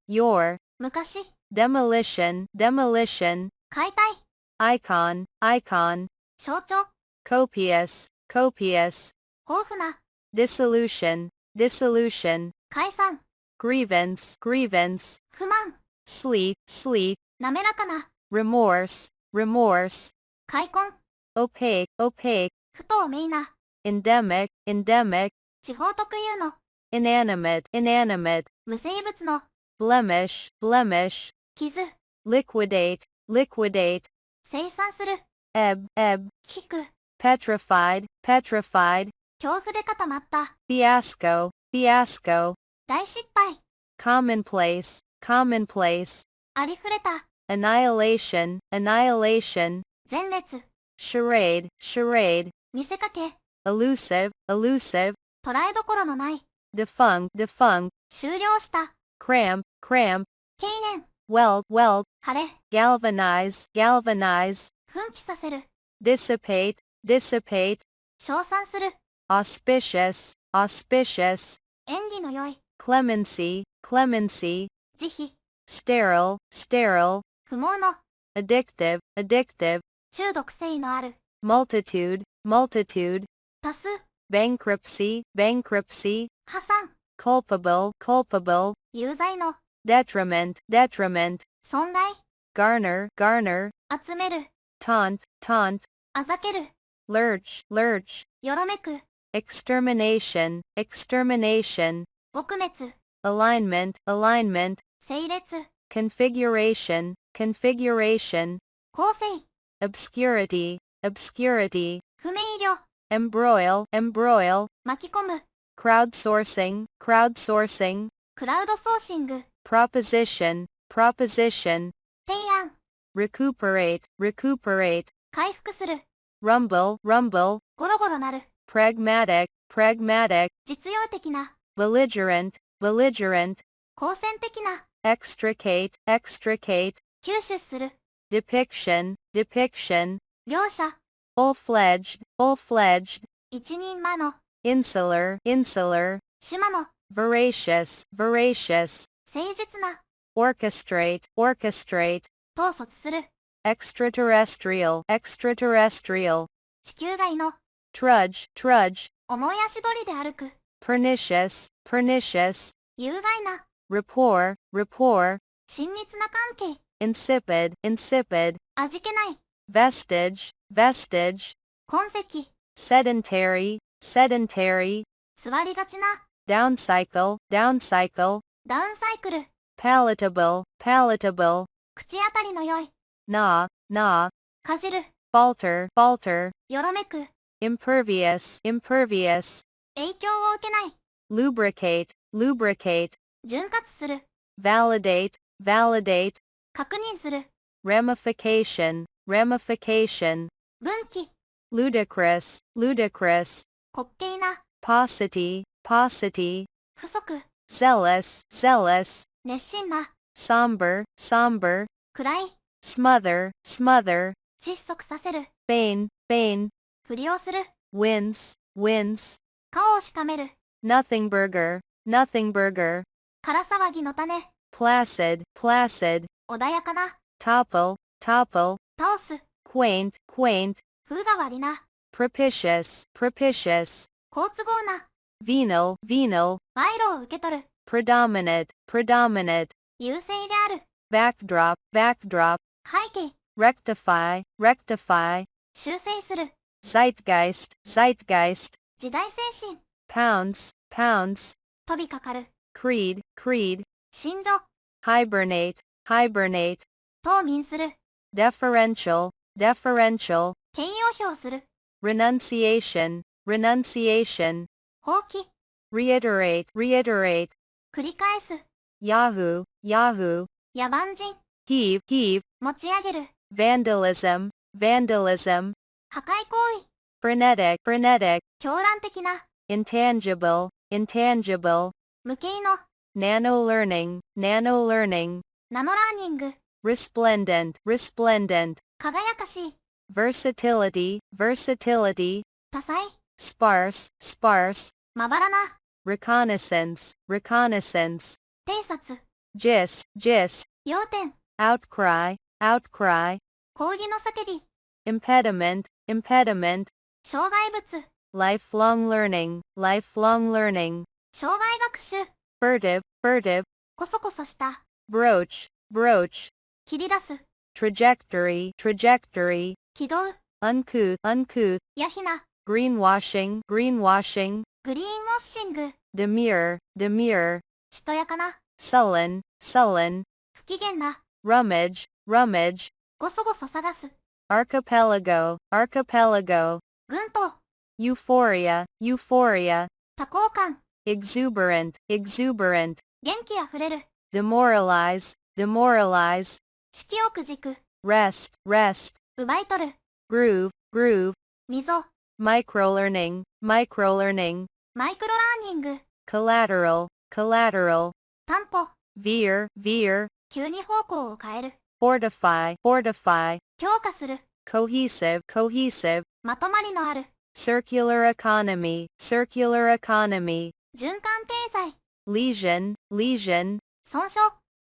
昔、 demolition, demolition, 解体、 icon, icon, 象徴、 copious, copious, 豊富な、 dissolution, dissolution, 解散、 grievance, grievance, 不満、 sleek, sleek, 滑らかな、 remorse, remorse, 開墾、 opaque, opaque, 不透明な、 endemic, endemic, 地方特有の、 inanimate, inanimate, 無生物の、 blemish, blemish, 傷、 liquidate, liquidate, 生産する、 ebb, ebb, 引く、 petrified, petrified, 恐怖で固まった、 fiasco, fiasco, 大失敗、 commonplace, commonplace, ありふれた、 annihilation, annihilation, 前列、 charade, charade, 見せかけ、 elusive, elusive, 捉えどころのない、 defunct, defunct, 終了した、 cramp, cramp, 敬遠、 weld, weld, 晴れ、 galvanize, galvanize, 奮起させる、 dissipate, dissipate, 称賛する、 auspicious, auspicious, 縁起の良い、 clemency, clemency, 慈悲、 sterile, sterile, 不毛の、 addictive, addictive, 中毒性のある、 multitude, multitude, 多数、 bankruptcy, bankruptcy, 破産、 culpable, culpable, 有罪の、 detriment, detriment, 損害、 garner, garner, 集める、 taunt, taunt, あざける、 lurch, lurch, よろめく、 extermination, extermination, 撲滅、 alignment, alignment, 整列、 configuration, configuration, 構成、 obscurity, obscurity, 不明瞭、 embroil, embroil, 巻き込む、 crowdsourcing, crowdsourcing, クラウドソーシング、 proposition, proposition, 提案、 recuperate, recuperate, 回復する、 rumble, rumble, ゴロゴロなる、 pragmatic, pragmatic, 実用的な、 belligerent, belligerent, 好戦的な、 extricate, extricate, 吸収する、 depiction, depiction, 描写、 full-fledged, full-fledged, 一人間の、 insular, insular, 島の、 voracious, voracious, 誠実な、 orchestrate, orchestrate, 統率する、 extraterrestrial, extraterrestrial, 地球外の、 trudge, trudge, 重い足取りで歩く、 pernicious, pernicious, 有害な、 rapport, rapport, 親密な関係、 insipid, insipid, 味気ない、 vestige, vestige, 痕跡、 sedentary, sedentary, 座りがちな、 downcycle, downcycle, ダウンサイクル、 palatable, palatable, 口当たりの良い、 gnaw, gnaw, かじる、 falter, falter, よろめく、 impervious, impervious, 影響を受けない、 lubricate, lubricate, 潤滑する、 validate, validate, 確認する、 ramification, ramification, 分岐、 ludicrous, ludicrous, 滑稽な、 paucity, paucity, 不足、 zealous, zealous, 熱心な、 somber, somber, 暗い、 smother, smother, 窒息させる、 feign, feign, 不良する、 wince, wince, 顔をしかめる、 nothing burger, nothing burger, 空騒ぎの種、 placid, placid, 穏やかな、 topple, topple, 倒す、 quaint, quaint, 風変わりな、 propitious, propitious, 好都合な、 venal, venal, 賄賂を受け取る、 predominant, predominant, 優勢である、 backdrop, backdrop, 背景、 rectify, rectify, 修正する、 zeitgeist, zeitgeist, 時代精神、 pounds, pounds, 飛びかかる、 creed, creed, 心情、 hibernate, hibernate, 冬眠する、 deferential, deferential, 兼用表する、 renunciation, renunciation, 放棄、 reiterate, reiterate, 繰り返す、 yahoo, yahoo, 野蛮人、 heave, heave, 持ち上げる、 vandalism, vandalism, 破壊行為、 frenetic, frenetic, 狂乱的な、 intangible, intangible, 無形の、 nano-learning, nano-learning, ナノラーニング、 resplendent, resplendent, 輝かしい、versatility, versatility, 多彩、 sparse, sparse, まばらな、 reconnaissance, reconnaissance, 偵察、 gist, gist, 要点、 outcry, outcry, 抗議の叫び、 impediment, impediment, 障害物、 lifelong learning, lifelong learning, 障害学習、 furtive, furtive, こそこそした、 broach, broach, 切り出す、 trajectory, trajectory, 軌道、 uncouth, uncouth, やひな、 greenwashing, greenwashing, グリーンウォッシング、 demure, demure, しとやかな、 sullen, sullen, 不機嫌な、 rummage, rummage, ごそごそ探す、 archipelago, archipelago, 軍と、 euphoria, euphoria, 多幸感、 exuberant, exuberant, 元気あふれる、 demoralize, demoralize, 色をくじく、 rest, rest, 奪い取る、 groove, groove, 溝、 microlearning, microlearning, マイクロラーニング、 collateral, collateral, 担保、 veer, veer, 急に方向を変える、 fortify, fortify, 強化する、 cohesive, cohesive, まとまりのある、 circular economy, circular economy, 循環経済、 lesion, lesion, 損傷、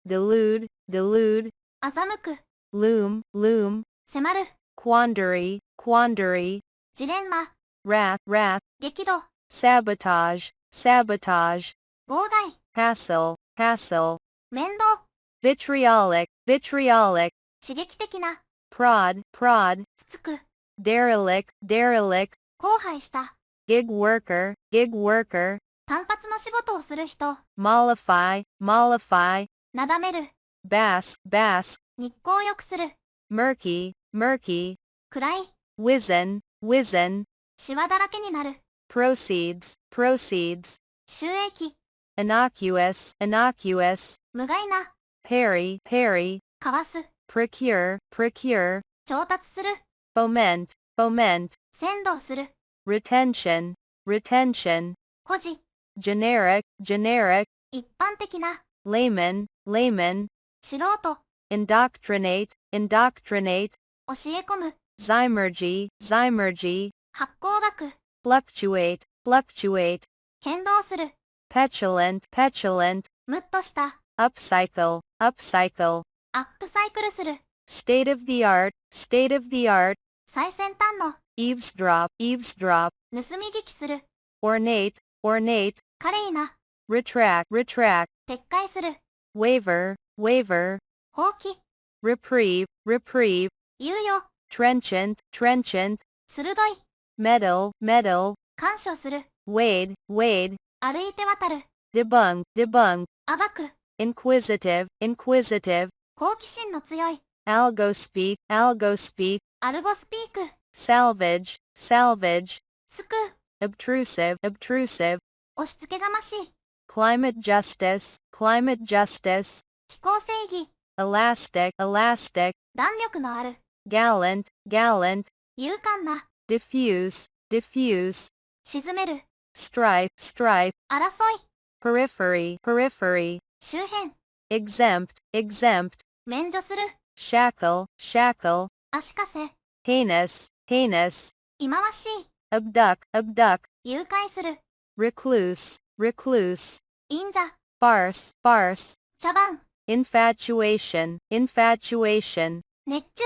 delude, delude, 欺く、 loom, loom, 迫る、 quandary, quandary, ジレンマ、 wrath, wrath, 激怒、 sabotage, sabotage, 妨害、 hassle, hassle, 面倒、 vitriolic, vitriolic, 刺激的な、 prod, prod, つく、 derelict, derelict, 荒廃した、 gig worker, gig worker, 単発の仕事をする人、 mollify, mollify, なだめる、 bask, bask, 日光浴する、 murky, murky, 暗い、 wizen, wizen, シワだらけになる、 proceeds, proceeds, 収益、 innocuous, innocuous, 無害な、 parry, parry, かわす、 procure, procure, 調達する、 foment, foment, 先導する、 retention, retention, 保持、 generic, generic, 一般的な、 layman, layman, 素人、 indoctrinate, indoctrinate, 教え込む、 zymergy, zymergy, 発酵学、 fluctuate, fluctuate, 変動する、 petulant, petulant, ムッとした、 upcycle, upcycle, アップサイクルする、 state of the art, state of the art, 最先端の、 eavesdrop, eavesdrop, 盗み聞きする、 ornate, ornate, 華麗な、 retract, retract, 撤回する、 waiver, waiver, 放棄、 reprieve, reprieve, 猶予、 trenchant, trenchant, 鋭い、 meddle, meddle, 干渉する、 wade, wade, 歩いて渡る、 debunk, debunk, 暴く、 inquisitive, inquisitive, 好奇心の強い、 algospeak, algospeak, アルゴスピーク、 salvage, salvage, 救う、 obtrusive, obtrusive, 押し付けがましい、 climate justice, climate justice, 気候正義、 elastic, elastic, 弾力のある、 gallant, gallant, 勇敢な、 diffuse, diffuse, 沈める、 strife, strife, 争い、 periphery, periphery, 周辺、 exempt, exempt, 免除する、 shackle, shackle, 足かせ、 heinous, heinous, 忌まわしい、 abduct, abduct, 誘拐する、 recluse, recluse, 忍者、 farce, farce, 茶番、 infatuation, infatuation, 熱中、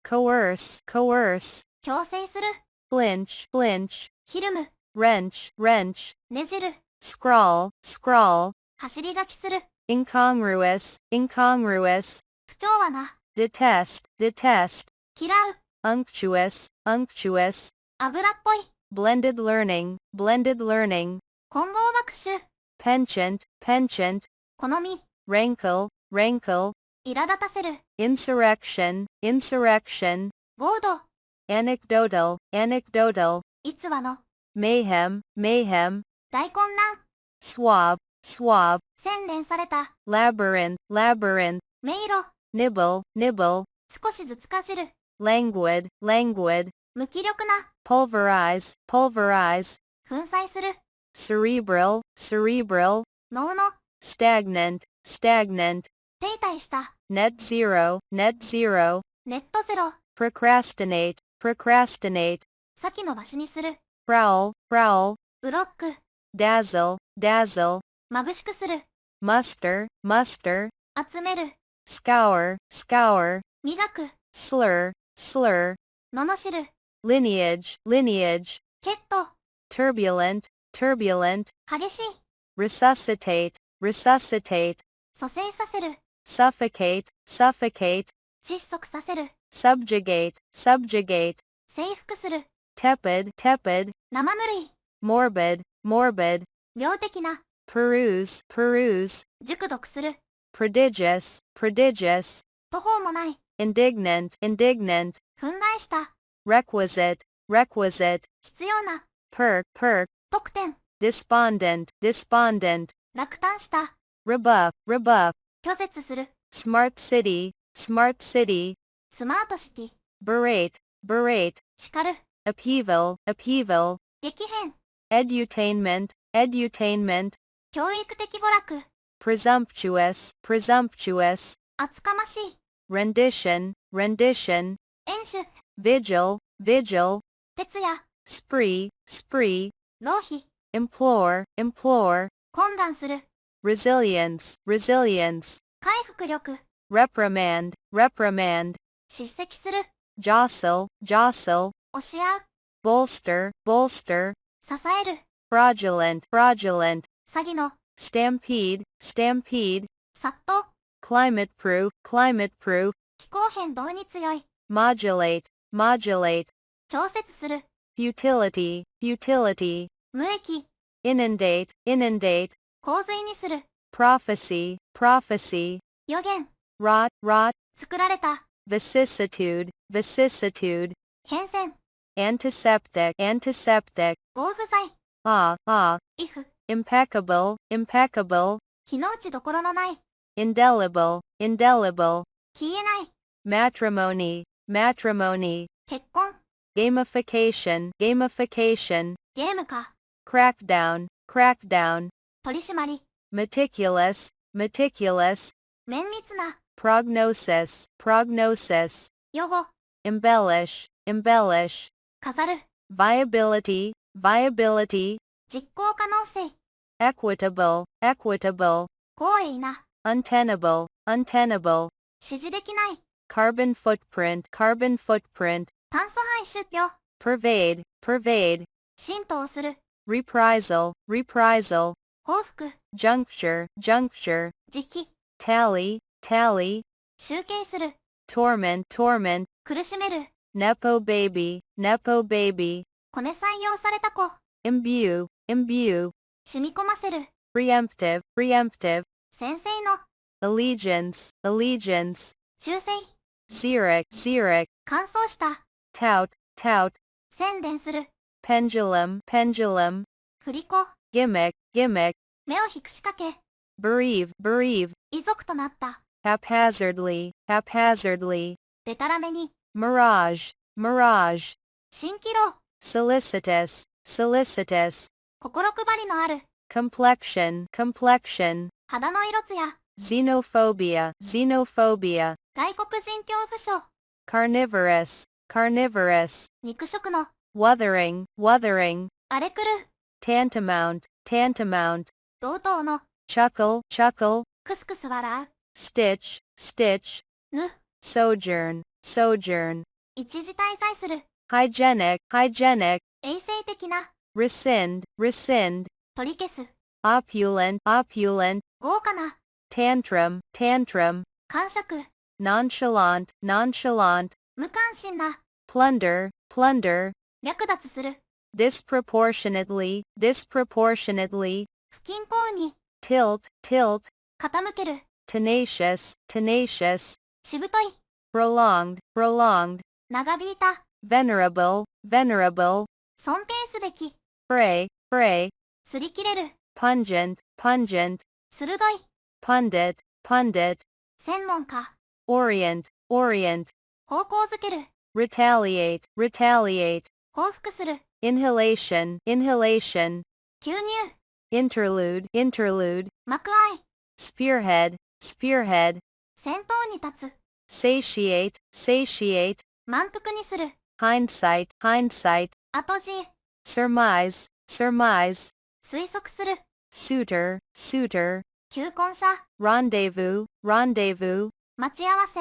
coerce, coerce, 強制する、 flinch, flinch, ひるむ、 wrench, wrench, ねじる、 scrawl, scrawl, 走り書きする、 incongruous, incongruous, 不調和な、 detest, detest, 嫌う、 unctuous, unctuous, 油っぽい、 blended learning, blended learning, 混合学習、 penchant, penchant, 好み、 rankle, rankle, 苛立たせる、 insurrection, insurrection, 暴動、 anecdotal, anecdotal, 逸話の、 mayhem, mayhem, 大混乱、 suave, suave, 洗練された、 labyrinth, labyrinth, 迷路、 nibble, nibble, 少しずつかじる、 languid, languid, 無気力な、 pulverize, pulverize, 粉砕する、 cerebral, cerebral, 脳の、 stagnant, stagnant, 停滞した、 net zero, net zero, ネットゼロ、 procrastinate, procrastinate, 先延ばしにする。prowl, prowl, ブロック、dazzle, dazzle, 眩しくする。muster, muster, 集める。scour, scour, 磨く。slur, slur, 罵る。lineage, lineage, ケット。turbulent, turbulent, 激しい。resuscitate, resuscitate, 蘇生させる。suffocate, suffocate, 窒息させる。subjugate, subjugate, 征服する。tepid, tepid, 生ぬるい。morbid, morbid, 病的な。peruse, peruse, 熟読する。prodigious, prodigious, 途方もない。indignant, indignant, 憤慨した。requisite, requisite, 必要な。perk, perk, 得点。despondent, despondent, 落胆した。rebuff, rebuff, 拒絶する。smart city, smart city, スマートシティ。berate, berate, 叱る。upheaval, upheaval, 激変。edutainment, edutainment, 教育的娯楽。presumptuous, presumptuous, 厚かましい。rendition, rendition, 演習。vigil, vigil, 徹夜。spree, spree, 浪費。implore, implore, 懇談する。resilience, resilience, 回復力。reprimand, reprimand, 叱責する。jostle, jostle, 押し合う。bolster, bolster, 支える。fraudulent, fraudulent, 詐欺の。stampede, stampede, 殺到。climate proof, climate proof, 気候変動に強い。modulate, modulate, 調節する。futility, futility, 無益。inundate, inundate, 洪水にする。prophecy, prophecy, 予言。rot, rot, 作られた。vicissitude, vicissitude, 変遷。antiseptic, antiseptic, 合不在。ah, ah, if。impeccable, impeccable, 日の打ちどころのない。indelible, indelible, 消えない。matrimony, matrimony, 結婚。gamification, gamification, ゲームか。crackdown, crackdown, 取り締まり。meticulous, meticulous, 綿密な。prognosis, prognosis, 予後。embellish, embellish, 飾る。viability, viability, 実行可能性。equitable, equitable, 光栄な。untenable, untenable, 指示できない。carbon footprint, carbon footprint, 炭素排出量。pervade, pervade, 浸透する。reprisal, reprisal, 報復。juncture, juncture, 時期。tally, tally, 集計する。torment, torment, 苦しめる。nepo baby, nepo baby, コネ採用された子。imbue, imbue, 染み込ませる。preemptive, preemptive, 先生の。allegiance, allegiance, 忠誠。xeric, xeric, 乾燥した。tout, tout, 宣伝する。pendulum, pendulum, 振り子。 gimmick, gimmick, 目を引く仕掛け。bereave, bereave, 遺族となった。haphazardly, haphazardly, でたらめに。mirage, mirage, 蜃気楼。solicitous, solicitous, 心配りのある。complexion, complexion, 肌の色艶。 xenophobia, xenophobia, 外国人恐怖症。 carnivorous, carnivorous, 肉食の。 wuthering, wuthering, 荒れ狂う。tantamount, tantamount, 同等の。 chuckle, chuckle, クスクス笑う。 stitch, stitch, ぬ。 sojourn, sojourn, 一時滞在する。 hygienic, hygienic, 衛生的な。 rescind, rescind, 取り消す。 opulent, opulent, 豪華な。 tantrum, tantrum, 感触。 nonchalant, nonchalant, 無関心な。 plunder, plunder, 略奪する。 disproportionately, disproportionately, 不均衡に。 tilt, tilt, 傾ける。 tenacious, tenacious, しぶとい。 prolonged, prolonged, 長引いた。 venerable, venerable, 尊敬すべき。 fray, fray, 擦り切れる。 pungent, pungent, 鋭い。 pundit, pundit, 専門家。 orient, orient, 方向づける。 retaliate, retaliate, 報復する。 inhalation, inhalation, 吸入。 interlude, interlude, 幕合い。 spearhead, spearhead, 先頭に立つ。 satiate, satiate, 満腹にする。hindsight, hindsight, 後知、 surmise, surmise, 推測する、 suitor, suitor, 求婚者、 rendezvous, rendezvous, 待ち合わせ、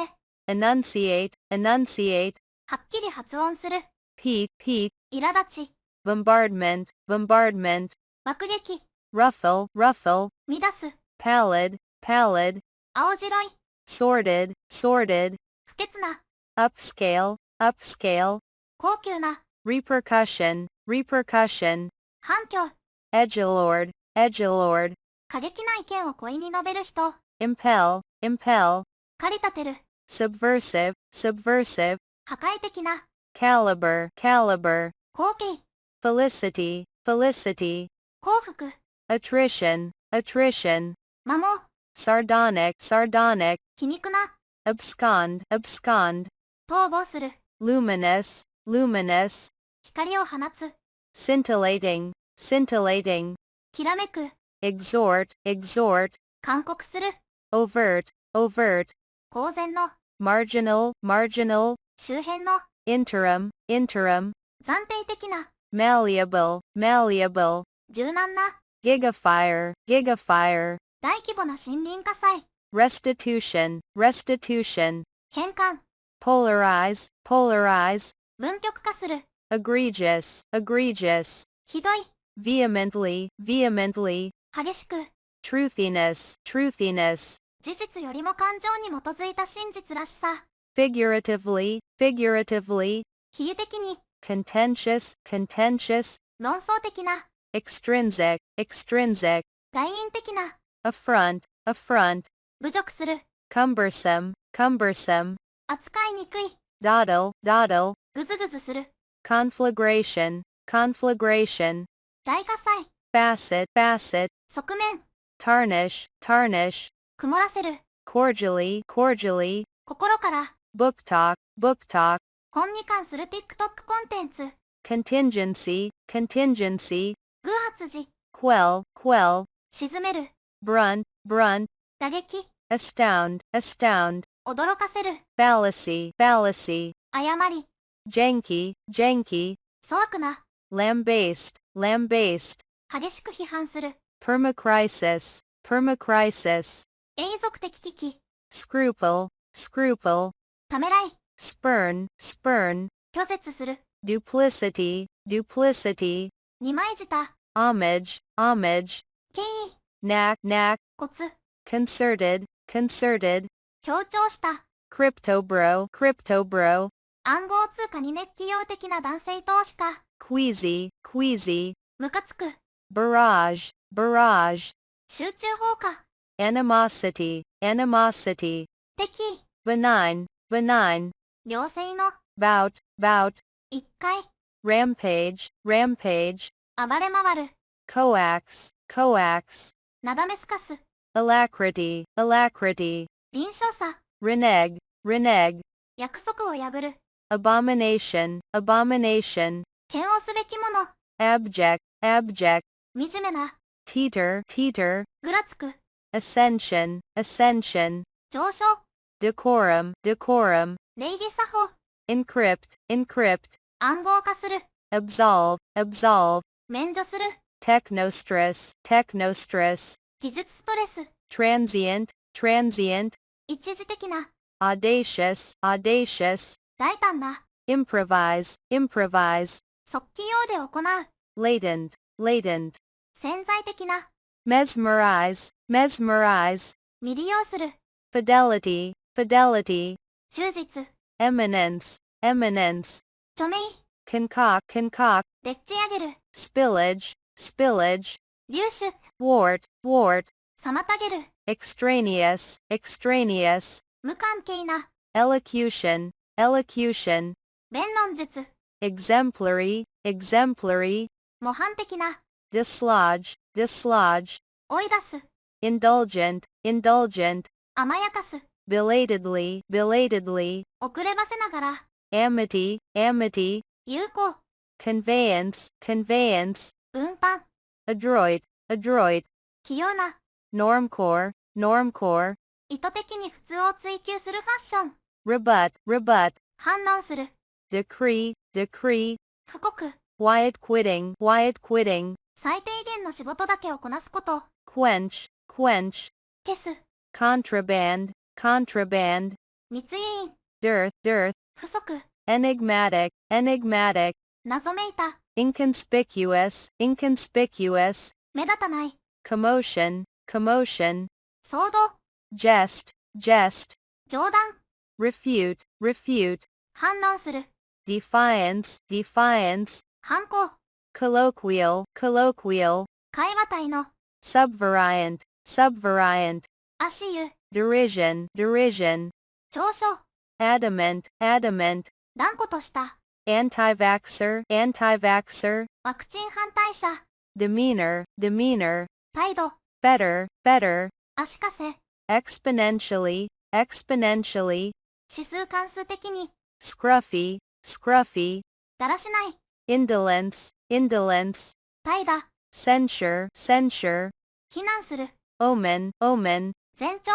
enunciate, enunciate, はっきり発音する、 peak, peak, 苛立ち、 bombardment, bombardment, 爆撃、 ruffle, ruffle, 乱す、 pallid, pallid, 青白い、 sordid, sordid, 不潔な、 upscale, upscale, 高級な、 repercussion, repercussion, 反響、 edgelord, edgelord, 過激な意見を故意に述べる人、 impel, impel, 駆り立てる、 subversive, subversive, 破壊的な、 caliber, caliber, 好奇、 felicity, felicity, 幸福、 attrition, attrition, 摩耗、 sardonic, sardonic, 皮肉な、 abscond, abscond, 逃亡する、 luminous, luminous, 光を放つ、 scintillating, scintillating, きらめく、 exhort, exhort, 勧告する、 overt, overt, 公然の、 marginal, marginal, 周辺の、 interim, interim, 暫定的な、 malleable, malleable, 柔軟な、 gigafire, gigafire, 大規模な森林火災、 restitution, restitution, 変換、 polarize, polarize, 分極化する、 egregious, egregious, ひどい、 vehemently, vehemently, 激しく、 truthiness, truthiness, 事実よりも感情に基づいた真実らしさ、 figuratively, figuratively, 比喩的に、 contentious, contentious, 論争的な、 extrinsic, extrinsic, 外因的な、 affront, affront, 侮辱する、 cumbersome, cumbersome, 扱いにくい、 dawdle, dawdle, ぐずぐずする、 conflagration, conflagration, 大火災、 facet, facet, 側面、 tarnish, tarnish, 曇らせる、 cordially, cordially, 心から、 book talk, book talk, 本に関する TikTok コンテンツ、 contingency, contingency, 偶発時、 quell, quell, 沈める、 brunt, brunt, 打撃、 astound, astound, 驚かせる、 fallacy, fallacy, 誤り、 janky, janky, 粗悪な、 lambast, lambast, 激しく批判する、 permacrisis, permacrisis, 永続的危機、 scruple, scruple, ためらい、 spurn, spurn, 拒絶する、 duplicity, duplicity, 二枚舌、 homage, homage, 敬意、 knack, knack, コツ、 concerted, concerted, 強調した、 cryptobro, cryptobro, 暗号通貨に熱企業的な男性投資家、 queasy, queasy, ムカつく、 barrage, barrage, 集中放火、 animosity, animosity, 敵意、 benign, benign, 良性の、 bout, bout, 一回、 rampage, rampage, 暴れ回る、 coax, coax, なだめすかす、 alacrity, alacrity, 臨床さ、 renege, renege, 約束を破る、 abomination, abomination, 嫌悪すべきもの、 abject, abject, 惨めな、 teeter, teeter, ぐらつく、 ascension, ascension, 上昇、 decorum, decorum, 礼儀作法、 encrypt, encrypt, 暗号化する、 absolve, absolve, 免除する、 technostress, technostress, 技術ストレス、 transient, transient, 一時的な、 audacious, audacious, 大胆な、 improvise, improvise, 即帰用で行う、 latent, latent, 潜在的な、 mesmerize, mesmerize, 未利用する、 fidelity, fidelity, 忠実、 eminence, eminence, 著名、 concoct, concoct, でっち上げる、 spillage, spillage, 粒子、 wart, wart, 妨げる、 extraneous, extraneous, 無関係な、 elocution, elocution, 弁論術、 exemplary, exemplary, 模範的な、 dislodge, dislodge, 追い出す、 indulgent, indulgent, 甘やかす、 belatedly, belatedly, 遅ればせながら、 amity, amity, 有効、 conveyance, conveyance, 運搬、 adroit, adroit, 器用な、 normcore, normcore, 意図的に普通を追求するファッション、 rebut, rebut, 反論する、decree, decree, 布告、 quiet quitting, quiet quitting, 最低限の仕事だけをこなすこと、 quench, quench, 消す、 contraband, contraband, 密印、 dearth, dearth, 不足、 enigmatic, enigmatic, 謎めいた、 inconspicuous, inconspicuous, 目立たない、 commotion, commotion, 騒動、 jest, jest, 冗談、 refute, refute, 反論する、 defiance, defiance, 反抗、 colloquial, colloquial, 会話体の、 subvariant, subvariant, 足湯、 derision, derision, 長所、 adamant, adamant, 断固とした、 anti-vaxxer, anti-vaxxer, ワクチン反対者、 demeanor, demeanor, 態度、 better, better, 足かせ、 exponentially, exponentially, 指数関数的に、 scruffy, scruffy, だらしない、 indolence, indolence, 怠惰、 censure, censure, 非難する、 omen, omen, 前兆、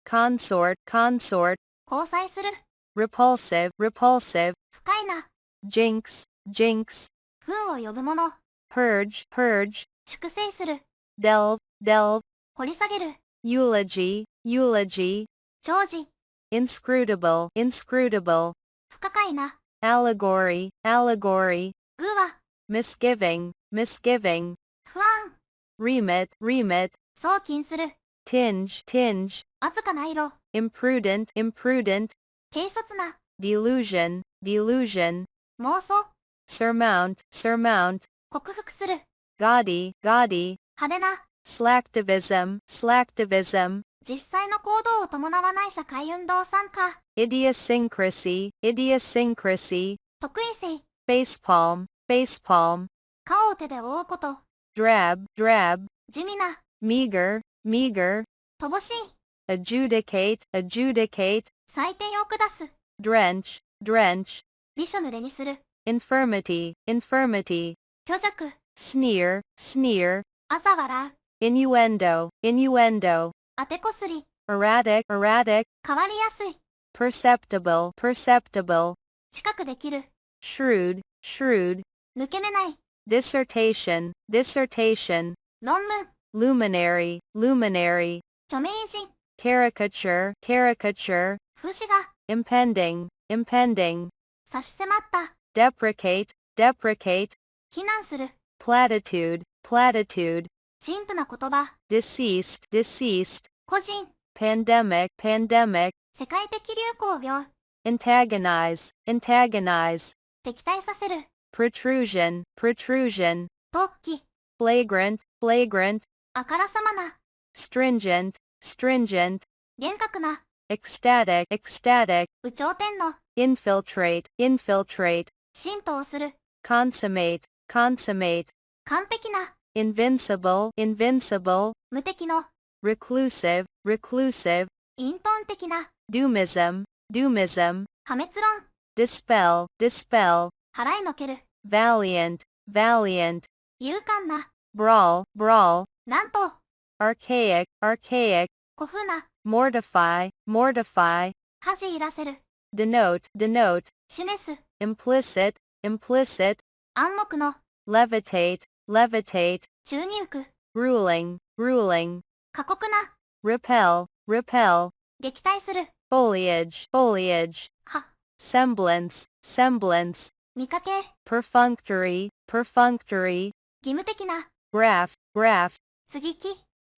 consort, consort, 交際する、 repulsive, repulsive, 不快な、 jinx, jinx, 不運を呼ぶもの、 purge, purge, 粛清する、 delve, delve, 掘り下げる、 eulogy, eulogy, 長寿、 inscrutable, inscrutable, 不可解な、 allegory, allegory, 愚は、 misgiving, misgiving, 不安、 remit, remit, 送金する、 tinge, tinge, わずかな色、 imprudent, imprudent, 軽率な、 delusion, delusion, 妄想、 surmount, surmount, 克服する、 gaudy, gaudy, 派手な、 slacktivism, slacktivism, 実際の行動を伴わない社会運動参加、 idiosyncrasy, idiosyncrasy, 得意性、 facepalm, facepalm, 顔を手で覆うこと、 drab, drab, 地味な、 meager, meager, 乏しい、 adjudicate, adjudicate, 採点を下す、 drench, drench, びしょ濡れにする、 infirmity, infirmity, 虚弱、 sneer, sneer, 朝笑う、 innuendo, innuendo, 当てこすり、 erratic, erratic, 変わりやすい、 perceptible, perceptible, 近くできる、 shrewd, shrewd, 抜け目ない、 dissertation, dissertation, 論文、 luminary, luminary, 著名人、 caricature, caricature, 風刺が、 impending, impending, 差し迫った、 deprecate, deprecate, 非難する、 platitude, platitude, 陳腐な言葉、 deceased, deceased, 個人、 pandemic, pandemic, 世界的流行病、 antagonize, antagonize, 敵対させる、 protrusion, protrusion, 突起、 flagrant, flagrant, あからさまな、 stringent, stringent, 厳格な、 ecstatic, ecstatic, 有頂天の、 infiltrate, infiltrate, 浸透する、 consummate, consummate, 完璧な、 invincible, invincible, 無敵の、 reclusive, reclusive, 隠遁的な、 doomism, doomism, 破滅論、 dispel, dispel, 払いのける、 valiant, valiant, 勇敢な、 brawl, brawl, 乱闘、 archaic, archaic, 古風な、 mortify, mortify, 恥じ入らせる、 denote, denote, 示す、 implicit, implicit, 暗黙の、 levitate, levitate, 注入句、 ruling, ruling, 過酷な、 repel, repel, 撃退する、 foliage, foliage, は、 semblance, semblance, 見かけ、 perfunctory, perfunctory, 義務的な、 graft, graft, 接ぎ木、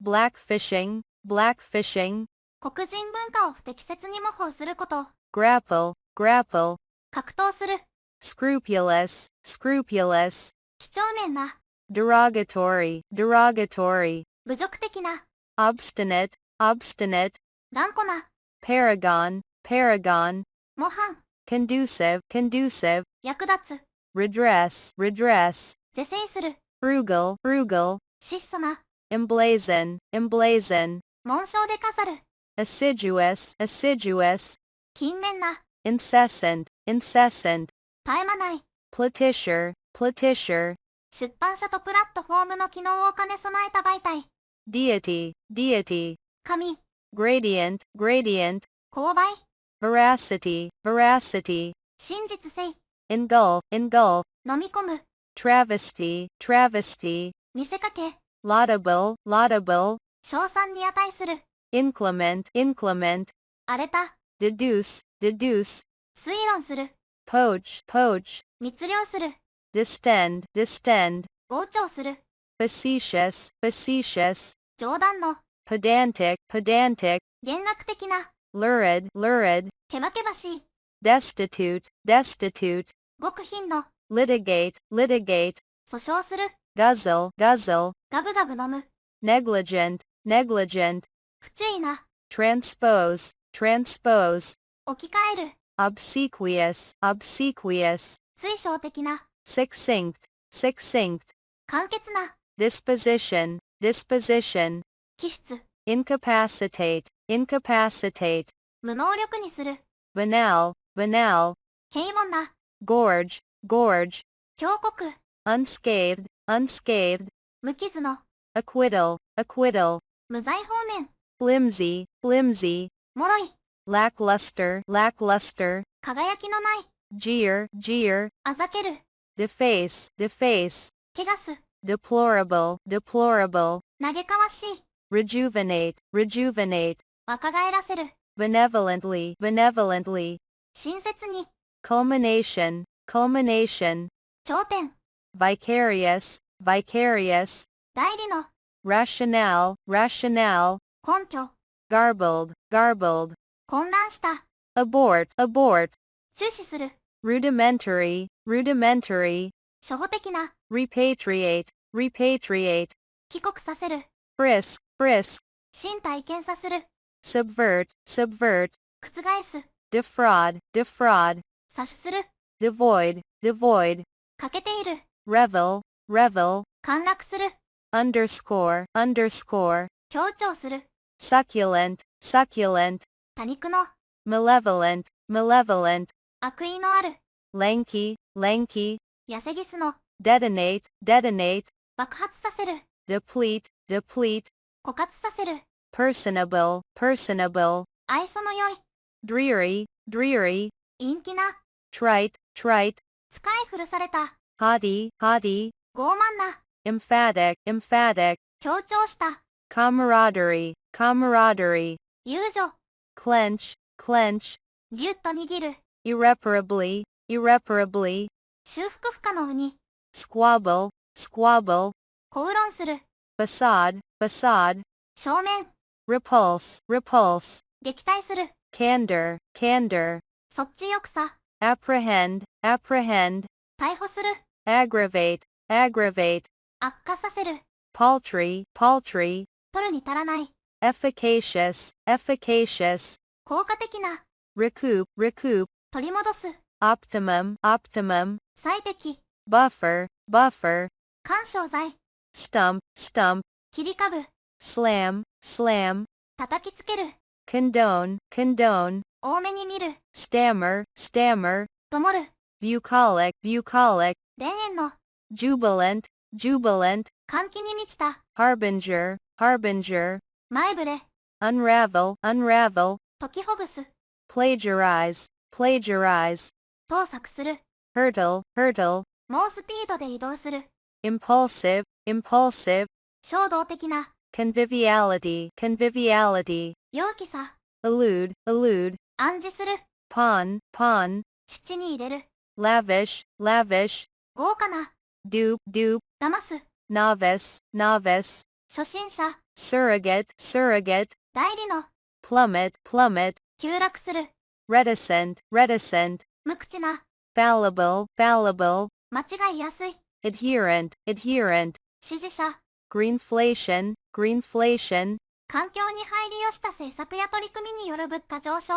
blackfishing, blackfishing, 黒人文化を不適切に模倣すること、 grapple, grapple, 格闘する、 scrupulous, scrupulous, 几帳面な、 derogatory, derogatory, 侮辱的な、 obstinate, obstinate, 頑固な、 paragon, paragon, 模範、 conducive, conducive, 役立つ、 redress, redress, 是正する、 frugal, frugal, 質素な、 emblazon, emblazon, 紋章で飾る、 assiduous, assiduous, 勤勉な、 incessant, incessant, 絶え間ない、 platishur, platishur, 出版社とプラットフォームの機能を兼ね備えた媒体、 deity, deity, 神、 gradient, gradient, 勾配、 veracity, veracity, 真実性、engulf, engulf, 飲み込む、 travesty, travesty, 見せかけ、 laudable, laudable, 称賛に値する、 inclement, inclement, 荒れた、 deduce, deduce, 推論する、 poach, poach, 密漁する、 distend, distend, 膨張する、 facetious, facetious, 冗談の、 pedantic, pedantic, 弦楽的な、 lurid, lurid, けばけばしい、 destitute, destitute, 極貧の、 litigate, litigate, 訴訟する、 guzzle, guzzle, ガブガブ飲む、 negligent, negligent, 不注意な、 transpose, transpose, 置き換える、 obsequious, obsequious, 推奨的な、 succinct, succinct, 簡潔な、 disposition, disposition, 気質、 incapacitate, incapacitate, 無能力にする、 banal, banal, 平凡な、 gorge, gorge, 強国、 unscathed, unscathed, 無傷の、 acquittal, acquittal, 無罪方面、 flimsy, flimsy, 脆い、 lackluster, lackluster, 輝きのない、 jeer, jeer, あざける、 deface, deface, 汚す、 deplorable, deplorable, 嘆かわしい、 rejuvenate, rejuvenate, 若返らせる、 benevolently, benevolently, 親切に、 culmination, culmination, 頂点、 vicarious, vicarious, 代理の、 rationale, rationale, 根拠、 garbled, garbled, 混乱した、 abort, abort, 注視する、 rudimentary, rudimentary, 初歩的な、 repatriate, repatriate, 帰国させる、 frisk, frisk, 身体検査する、 subvert, subvert, 覆す、 defraud, defraud, 詐取する、 devoid, devoid, 欠けている、 revel, revel, 陥落する、 underscore, underscore, 強調する、 succulent, succulent, 多肉の、 malevolent, malevolent, 悪意のある、 lanky, lanky, 痩せぎすの、 detonate, detonate, 爆発させる、 deplete, deplete, 枯渇させる、 personable, personable, 愛想の良い、 dreary, dreary, 陰気な、 trite, trite, 使い古された、 haughty, haughty, 傲慢な、 emphatic, emphatic, 強調した、 camaraderie, camaraderie, 友情、 clench, clench, ぎゅっと握る、 irreparably, irreparably, 修復不可能に、 squabble, squabble, 口論する、 facade, facade, 正面、 repulse, repulse, 撃退する、 candor, candor, そっちよくさ、 apprehend, apprehend, 逮捕する、 aggravate, aggravate, 悪化させる、 paltry, paltry, 取るに足らない、 efficacious, efficacious, 効果的な、 recoup, recoup, 取り戻す、 optimum, optimum, 最適、 buffer, buffer, 干渉剤、 stump, stump, 切り株、 slam, slam, 叩きつける、 condone, condone, 多めに見る、 stammer, stammer, ともる、 bucolic, bucolic, 田園の、 jubilant, jubilant, 歓喜に満ちた、 harbinger, harbinger, 前触れ、 unravel, unravel, 解きほぐす、 plagiarize, plagiarize, 盗作する、 hurtle, hurtle, 猛スピードで移動する、 impulsive, impulsive, 衝動的な、 conviviality, conviviality, 陽気さ、 allude, allude, 暗示する、 pawn, pawn, 質に入れる、 lavish, lavish, 豪華な、 dupe, dupe, 騙す、 novice, novice, 初心者、 surrogate, surrogate, 代理の、 plummet, plummet, 急落する、 reticent, reticent, 無口な、 fallible, fallible, 間違いやすい、 adherent, adherent, 支持者、 greenflation, greenflation, 環境に配慮した政策や取り組みによる物価上昇、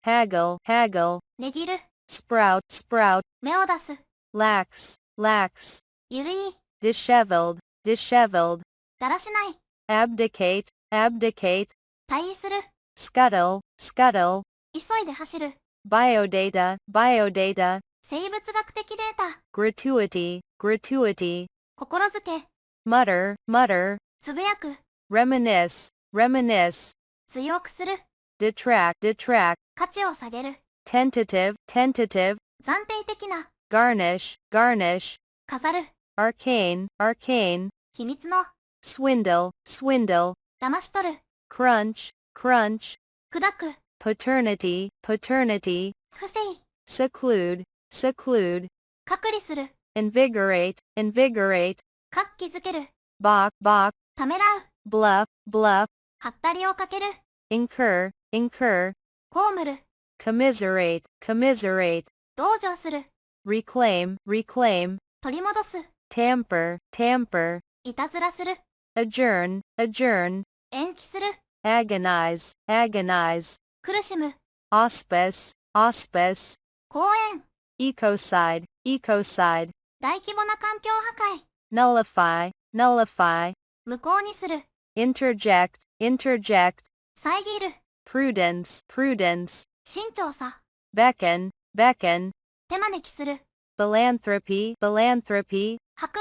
haggle, haggle, 値切る、 sprout, sprout, 芽を出す、 lax, lax, ゆるい、 disheveled, disheveled, だらしない、 abdicate, abdicate, 退位する、 scuttle, scuttle, 急いで走る、 biodata, biodata, 生物学的データ、 gratuity, gratuity, 心づけ、 mutter, mutter, つぶやく、 reminisce, reminisce, 強くする、 detract, detract, 価値を下げる、 tentative, tentative, 暫定的な、garnish, garnish, 飾る、 arcane, arcane, 秘密の、 swindle, swindle, 騙し取る、 crunch, crunch, 砕く、 paternity, paternity, 不正、 seclude, seclude, 隔離する、 invigorate, invigorate, 活気づける、 balk, balk, ためらう、 bluff, bluff, はったりをかける、 incur, incur, 被る、 commiserate, commiserate, 同情する、 reclaim, reclaim, 取り戻す、 tamper, tamper, いたずらする、 adjourn, adjourn, 延期する、 agonize, agonize, 苦しむ、 auspice, auspice, 公演、 ecocide, ecocide, 大規模な環境破壊、 nullify, nullify, 無効にする、 interject, interject, 遮る、 prudence, prudence, 慎重さ、 beckon, beckon, 手招きする、 philanthropy, philanthropy, 博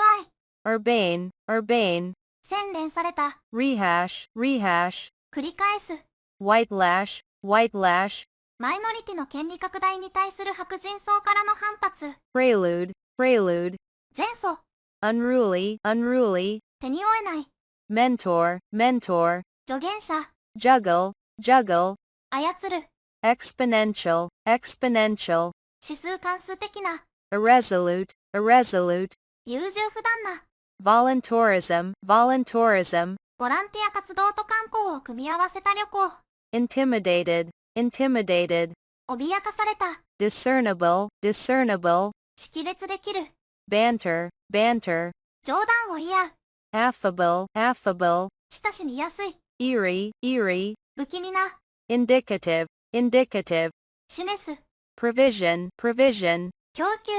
愛、 urbane, urbane, 洗練された、 rehash, rehash, 繰り返す、 white lash, white lash, マイノリティの権利拡大に対する白人層からの反発、 prelude, prelude, 前訴、 unruly, unruly, 手に負えない、 mentor, mentor, 助言者、 juggle, juggle, 操る、 exponential, exponential, 指数関数的な、 irresolute, irresolute, 優柔不断な、 voluntarism, voluntarism, ボランティア活動と観光を組み合わせた旅行、 intimidated, intimidated, 脅かされた、 discernible, discernible, 識別できる、 banter, banter, 冗談を言い合う、 affable, affable, 親しみやすい、 eerie, eerie, 不気味な、 indicative, indicative, 示す、 provision, provision, 供給、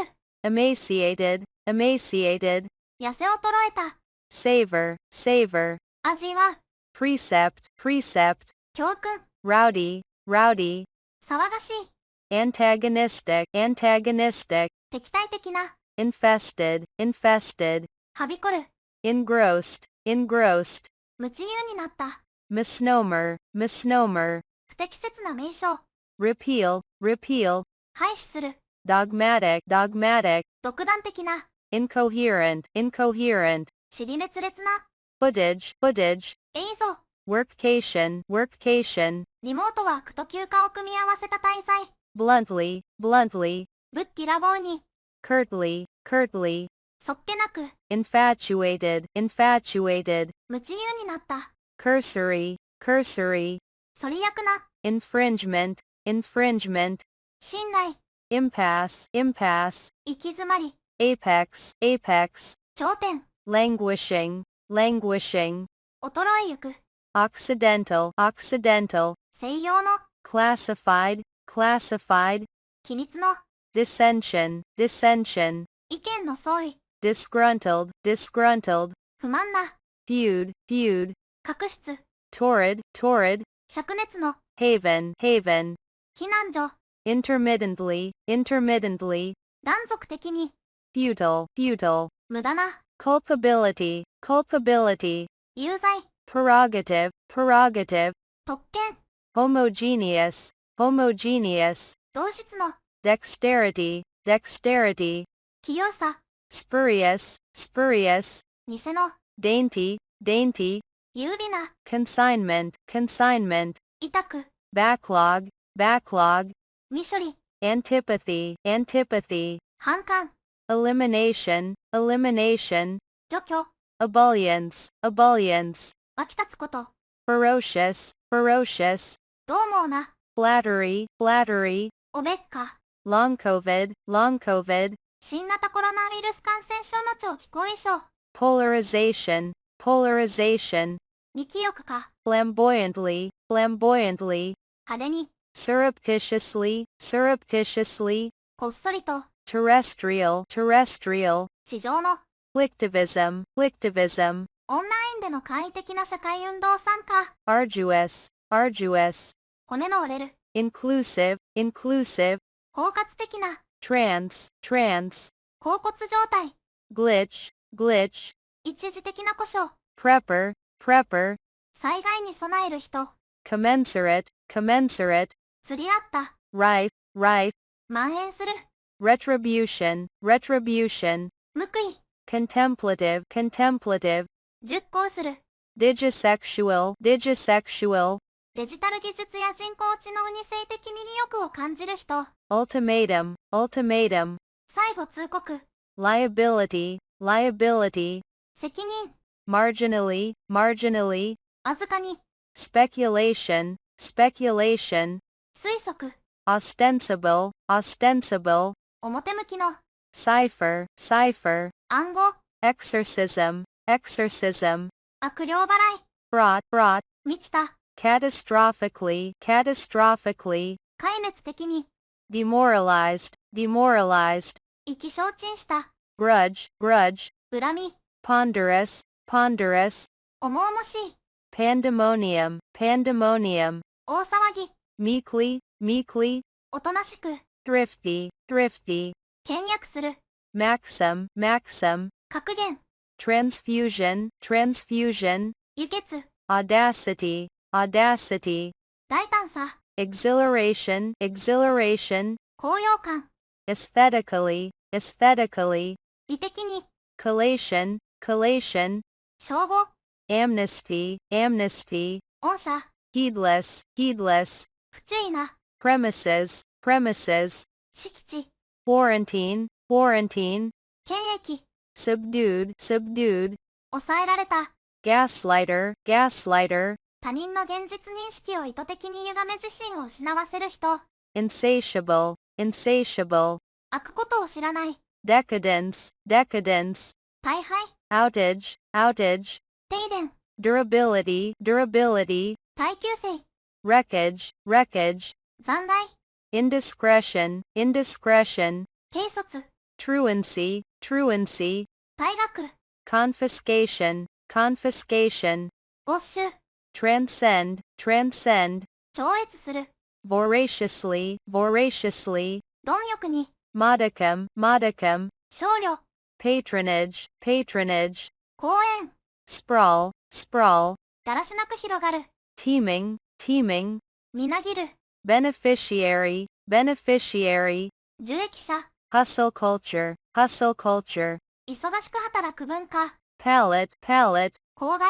emaciated, emaciated, 痩せ衰えた、 savor, savor, 味わう、 precept, precept, 教訓、 rowdy, rowdy, 騒がしい、 antagonistic, antagonistic, 敵対的な、 infested, infested, はびこる、 engrossed, engrossed, 無知有になった、 misnomer, misnomer, 不適切な名称、 repeal, repeal, 廃止する、 dogmatic, dogmatic, 独断的な、 incoherent, incoherent, 尻滅裂な、 footage, footage, 映像、 workcation, workcation, リモートワークと休暇を組み合わせた滞在、 bluntly, bluntly, ぶっきらぼうに、 curtly, curtly, そっけなく、 infatuated, infatuated, 無知有になった、 cursory, cursory, そり役な、 infringement, infringement, 信頼、 impasse, impasse, 行き詰まり、 apex, apex, 頂点、 languishing, languishing, 衰えゆく、 occidental, occidental, 西洋の、 classified, classified, 機密の、 dissension, dissension, 意見の相違、 disgruntled, disgruntled, 不満な、 feud, feud, 確執、 torrid, torrid, 灼熱の、 haven, haven, 避難所、 intermittently, intermittently, 断続的に、 futile, futile, 無駄な、 culpability, culpability, 有罪、 prerogative, prerogative, 特権、 homogeneous, homogeneous, 同質の、 dexterity, dexterity, 器用さ、 spurious, spurious, 偽の、 dainty, dainty, 優美な、 consignment, consignment, 痛く、 backlog, backlog, 未処理、 antipathy, antipathy, 反感、 elimination, elimination, 除去、 ebullience, ebullience, 湧き立つこと、 ferocious, ferocious, どう猛な、 flattery, flattery, おべっか、 long COVID, long COVID, 新型コロナウイルス感染症の長期後遺症、 polarization, polarization, 二気欲か、 flamboyantly, flamboyantly, 派手に、 surreptitiously, surreptitiously, こっそりと、 terrestrial, terrestrial, 地上の、 collectivism, collectivism, オンラインでの簡易的な社会運動参加、 arduous, arduous, 骨の折れる、 inclusive, inclusive, 包括的な、 trance, trance, 恍惚状態、 glitch, glitch, 一時的な故障、 prepper, prepper, 災害に備える人、 commensurate, commensurate, 釣り合った、 rife, rife, 蔓延する、retribution, retribution, 報い、 contemplative, contemplative, 熟考する。 digisexual, digisexual, デジタル技術や人工知能に性的に意欲を感じる人。 ultimatum, ultimatum, 最後通告。 liability, liability, 責任。 marginally, marginally, 預かに。 speculation, speculation, 推測。 ostensible, ostensible, 表向きの。 cipher, cipher, 暗号。 exorcism, exorcism, 悪霊払い。 brought, brought, 満ちた。 catastrophically, catastrophically, 壊滅的に。 demoralized, demoralized, 意気消沈した。 grudge, grudge, 恨み。 ponderous, ponderous, 重々しい。 pandemonium, pandemonium, 大騒ぎ。 meekly, meekly, おとなしく。 thrifty, thrifty, 倹約する。 maxim, maxim, 格言。 transfusion, transfusion, 輸血。 audacity, audacity, 大胆さ。 exhilaration, exhilaration, 高揚感。 aesthetically, aesthetically, 美的に。 collation, collation, 称号。 amnesty, amnesty, 御社。 heedless, heedless, 不注意な。 premises, premises, 敷地。 quarantine, quarantine, 検疫。 subdued, subdued, 抑えられた。 gaslighter, gaslighter, 他人の現実認識を意図的に歪め自身を失わせる人。 insatiable, insatiable, 開くことを知らない。 decadence, decadence, 大敗。 outage, outage, 停電。 durability, durability, 耐久性。 wreckage, wreckage, 残骸。 indiscretion, indiscretion, 軽率。 truancy, truancy, 退学。 confiscation, confiscation, 没収。 transcend, transcend, 超越する。 voraciously, voraciously, 貪欲に。 modicum, modicum, 少量。 patronage, patronage, 公園。 sprawl, sprawl, だらしなく広がる。 teeming, teeming, みなぎる。 beneficiary, beneficiary, 受益者。 hustle culture, hustle culture, 忙しく働く文化。 palette, palette, 公害。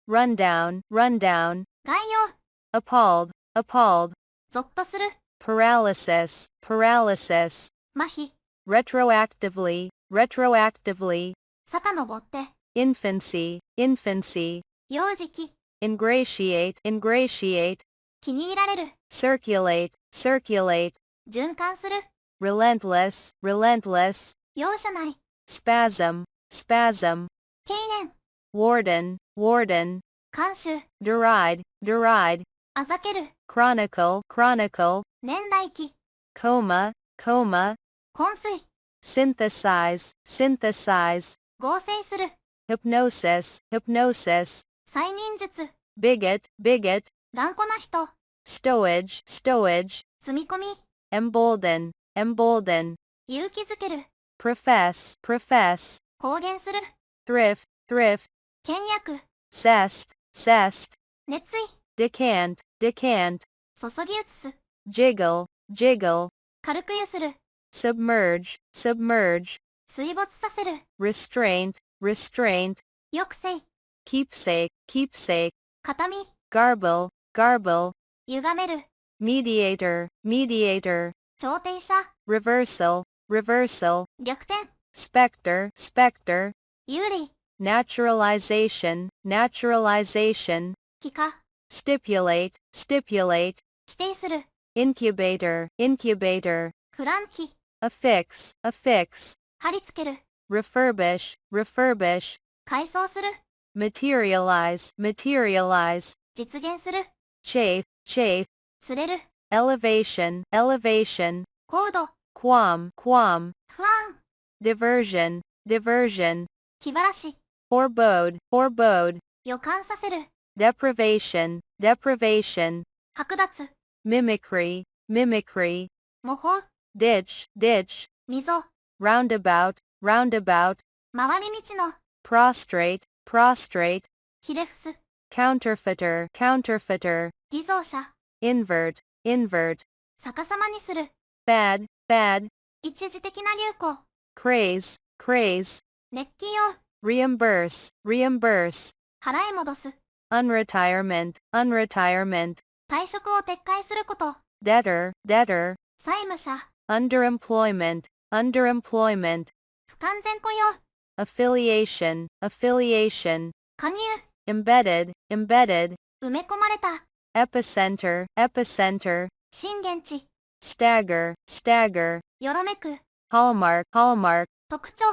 rundown, rundown, 概要。 appalled, appalled, ゾッとする。 paralysis, paralysis, 麻痺。 retroactively, retroactively, 遡って。 infancy, infancy, 幼児期。 ingratiate, ingratiate, 気に入られる。 circulate, circulate, 循環する。 relentless, relentless, 容赦ない。 spasm, spasm, 敬遠。 warden, warden, 監修。 deride, deride, あざける。 chronicle, chronicle, 年代記。 coma, coma, 昏睡。 synthesize, synthesize, 合成する。 hypnosis, hypnosis, 催眠術。 bigot, bigot, 頑固な人。 stowage, stowage, 積み込み。 embolden, embolden, 勇気づける。 profess, profess, 公言する。 thrift, thrift, 倹約。 zest, zest, 熱意。 decant, decant, 注ぎ移す。 jiggle, jiggle, 軽くゆする。 submerge, submerge, 水没させる。 restraint, restraint, 抑制。 keepsake, keepsake, 形見。 garble, garble, 歪める。 mediator, mediator, 調停者。 reversal, reversal, 逆転。 specter, specter, 有利。 naturalization, naturalization, 帰化。 stipulate, stipulate, 規定する。 incubator, incubator, フランキ。 affix, affix, 貼り付ける。 refurbish, refurbish, 改装する。 materialize, materialize, 実現する。 chafe, chafe, すれる。 elevation, elevation, 高度。 qualm, qualm, 不安。 diversion, diversion, 気晴らし。 forebode, forebode, 予感させる。 deprivation, deprivation, 剥奪。 mimicry, mimicry, 模倣。 ditch, ditch, 溝。 roundabout, roundabout, 回り道の。 prostrate, prostrate, ひれ伏す。 counterfeiter, counterfeiter, 偽造者。 invert, invert, 逆さまにする。 bad, bad, 一時的な流行、 craze, craze, 熱気を、 reimburse, reimburse, 払い戻す、 unretirement, unretirement, 退職を撤回すること、 debtor, debtor, 債務者、 underemployment, underemployment, 不完全雇用、 affiliation, affiliation, 加入、 embedded, embedded, 埋め込まれた、 epicenter, epicenter, 震源地、 stagger, stagger, よろめく、 hallmark, hallmark, 特徴、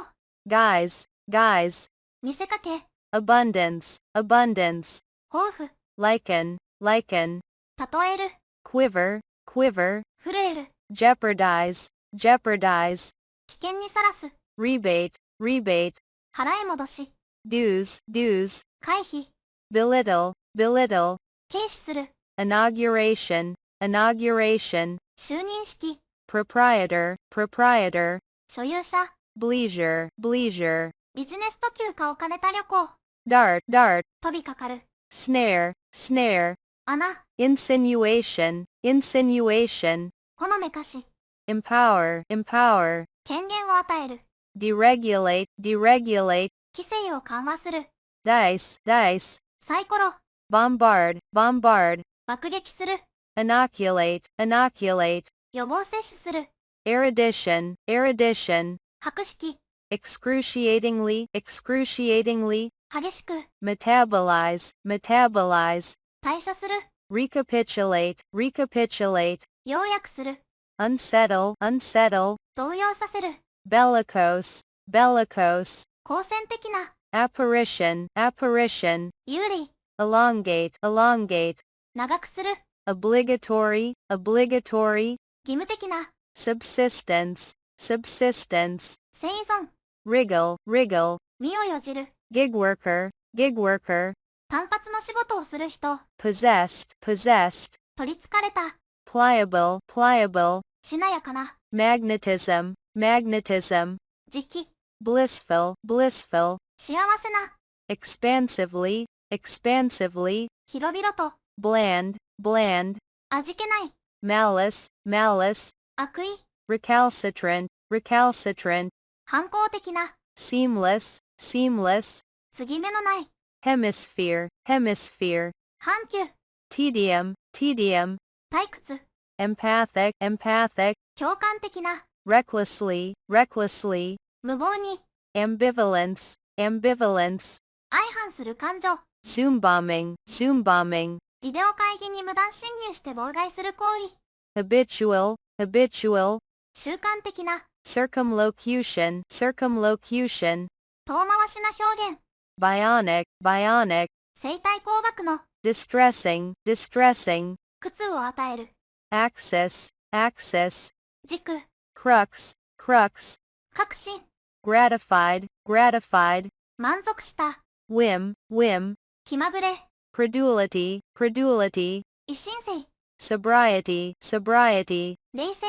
guise, guise, 見せかけ、 abundance, abundance, 抱負、 lichen, lichen, 例える、 quiver, quiver, 震える、 jeopardize, jeopardize, 危険にさらす、 rebate, rebate, 払い戻し、 dues, dues, 回避、 belittle, belittle, 軽視する、 inauguration, inauguration, 就任式、 proprietor, proprietor, 所有者、 bleisure, bleisure, ビジネスと休暇を兼ねた旅行、 dart, dart, 飛びかかる、 snare, snare, 穴、 insinuation, insinuation, ほのめかし、 empower, empower, 権限を与える、 deregulate, deregulate, 規制を緩和する、 dice, dice, サイコロ、 bombard, bombard, 爆撃する、 inoculate, inoculate, 予防接種する、 erudition, erudition, 博識、 excruciatingly, excruciatingly, 激しく、 metabolize, metabolize, 代謝する、 recapitulate, recapitulate, 要約する、 unsettle, unsettle, 動揺させる、 bellicose, bellicose, 好戦的な、 apparition, apparition, 有利、 elongate, elongate, 長くする、 obligatory, obligatory, 義務的な、 subsistence, subsistence, 生存、 wriggle, wriggle, 身をよじる、 gig worker, gig worker, 単発の仕事をする人、 possessed, possessed, 取り憑かれた、 pliable, pliable, しなやかな、 magnetism, magnetism, 時期、 blissful, blissful, 幸せな、 expansively, expansively, 広々と、 bland, bland, 味気ない、 malice, malice, 悪意、 recalcitrant, recalcitrant, 反抗的な、 seamless, seamless, 継ぎ目のない、 hemisphere, hemisphere, 半球、 tedium, tedium, 退屈、 empathic, empathic, 共感的な、 recklessly, recklessly, 無謀に、 ambivalence, ambivalence, 相反する感情、 zoom bombing, zoom bombing, ビデオ会議に無断侵入して妨害する行為、 habitual, habitual, 習慣的な、 circumlocution, circumlocution, 遠回しな表現、 bionic, bionic, 生体工学の、 distressing, distressing, 苦痛を与える、 axis, axis, 軸、 crux, crux, 確信、 gratified, gratified, 満足した、 whim, whim, 気まぐれ、 credulity, credulity, 一心性、 sobriety, sobriety, 冷静、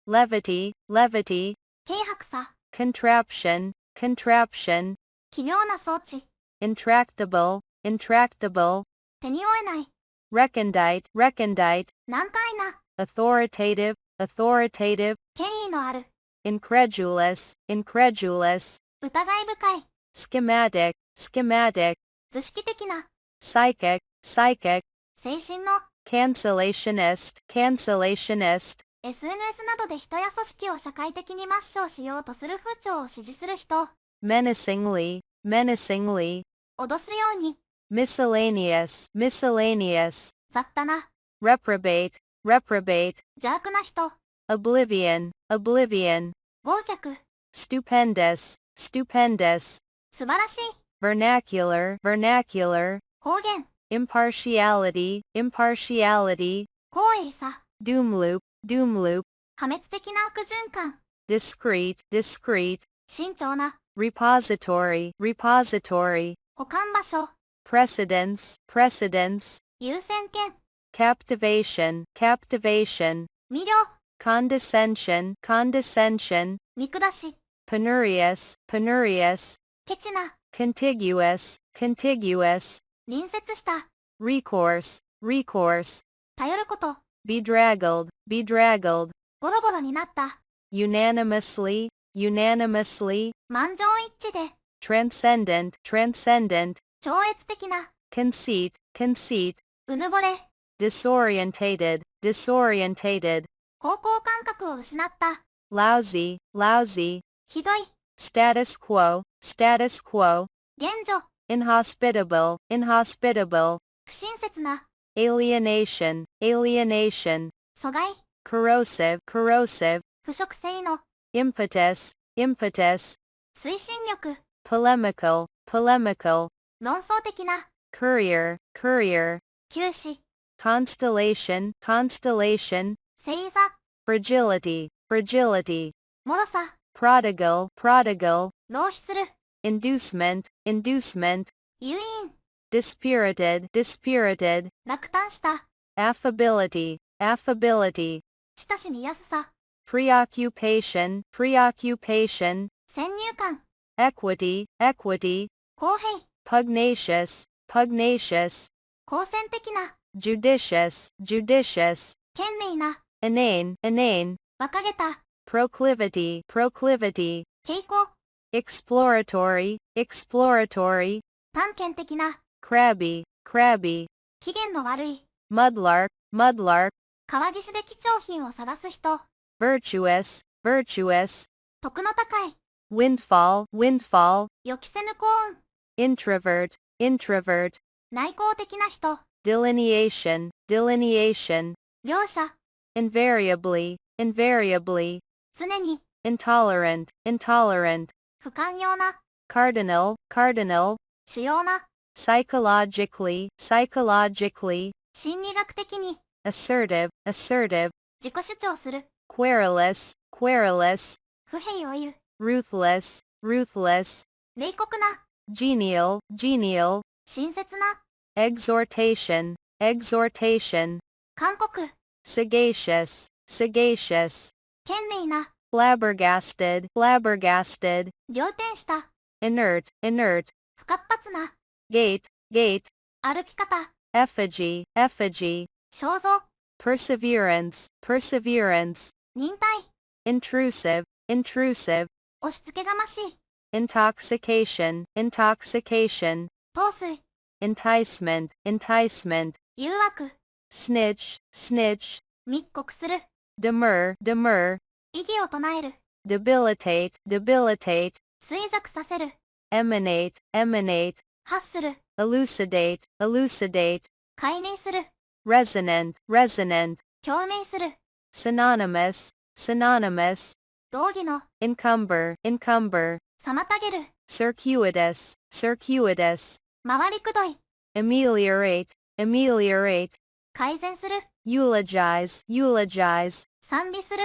levity, levity, 軽薄さ、 contraption, contraption, 奇妙な装置、 intractable, intractable, 手に負えない、 recondite, recondite, 難解な、 authoritative, authoritative, 権威のある、 incredulous, incredulous, 疑い深い、 schematic, schematic, 図式的な、 psychic, psychic, 精神の、 cancellationist, cancellationist, SNS などで人や組織を社会的に抹消しようとする風潮を支持する人、 menacingly, menacingly, 脅すように、 miscellaneous, miscellaneous, 雑多な、 reprobate, reprobate, 邪悪な人、 oblivion, oblivion, 忘却、 stupendous, stupendous, 素晴らしい、 vernacular, vernacular, 方言、 impartiality, impartiality, 光栄さ、 doom loop, doom loop, 破滅的な悪循環、 discrete, discrete, 慎重な、 repository, repository, 保管場所、 precedence, precedence, 優先権、 captivation, captivation, 魅了、 condescension, condescension, 見下し、 penurious, penurious, ケチな、 contiguous, contiguous, 隣接した、 recourse, recourse, 頼ること、 bedraggled, bedraggled, ボロボロになった、unanimously, unanimously, 満場一致で、transcendent, transcendent, 超越的な、conceit, conceit, うぬぼれ、disorientated, disorientated, 方向感覚を失った、lousy, lousy, ひどい、status quo, status quo, 現状、inhospitable, inhospitable, 不親切な、alienation, alienation, 阻害、corrosive, corrosive, 腐食性の、impetus, impetus, 推進力、polemical, polemical, 論争的な、courier, courier, 休止、 constellation, constellation, 星座、 fragility, fragility, 脆さ、 prodigal, prodigal, 浪費する、 inducement, inducement, 誘引、 dispirited, dispirited, 落胆した、 affability, affability, 親しみやすさ、 preoccupation, preoccupation, 先入観、 equity, equity, 公平、 pugnacious, pugnacious, 好戦的な、 judicious, judicious, 賢明な、 inane, inane, 馬鹿げた、 proclivity, proclivity, 傾向、 exploratory, exploratory, 探検的な、 crabby, crabby, 機嫌の悪い、 mudlark, mudlark, 川岸で貴重品を探す人、 virtuous, virtuous, 徳の高い、 windfall, windfall, 予期せぬ幸運、 introvert, introvert, 内向的な人、 delineation, delineation, 両者、 invariably, invariably, 常に、 intolerant, intolerant, 不寛容な、 cardinal, cardinal, 主要な、 psychologically, psychologically, 心理学的に、 assertive, assertive, 自己主張する、 querulous, querulous, 不平を言う、 ruthless, ruthless, 冷酷な、 genial, genial, 親切な、 exhortation, exhortation, 韓国、 sagacious, sagacious, 賢明な、 flabbergasted, flabbergasted, 仰天した、 inert, inert, 不活発な、 gait, gait, 歩き方、 effigy, effigy, 肖像、 perseverance, perseverance, 忍耐、 intrusive, intrusive, 押し付けがましい、 intoxication, intoxication, 陶酔、 enticement, enticement, 誘惑、 snitch, snitch, 密告する、 demur, demur, 異議を唱える、 debilitate, debilitate, 衰弱させる、 emanate, emanate, 発する、 elucidate, elucidate, 解明する、 resonant, resonant, 共鳴する、 synonymous, synonymous, 道義の、 encumber, encumber, 妨げる、 circuitous, circuitous, 回りくどい、 ameliorate, ameliorate, 改善する、 eulogize, eulogize, 賛美する、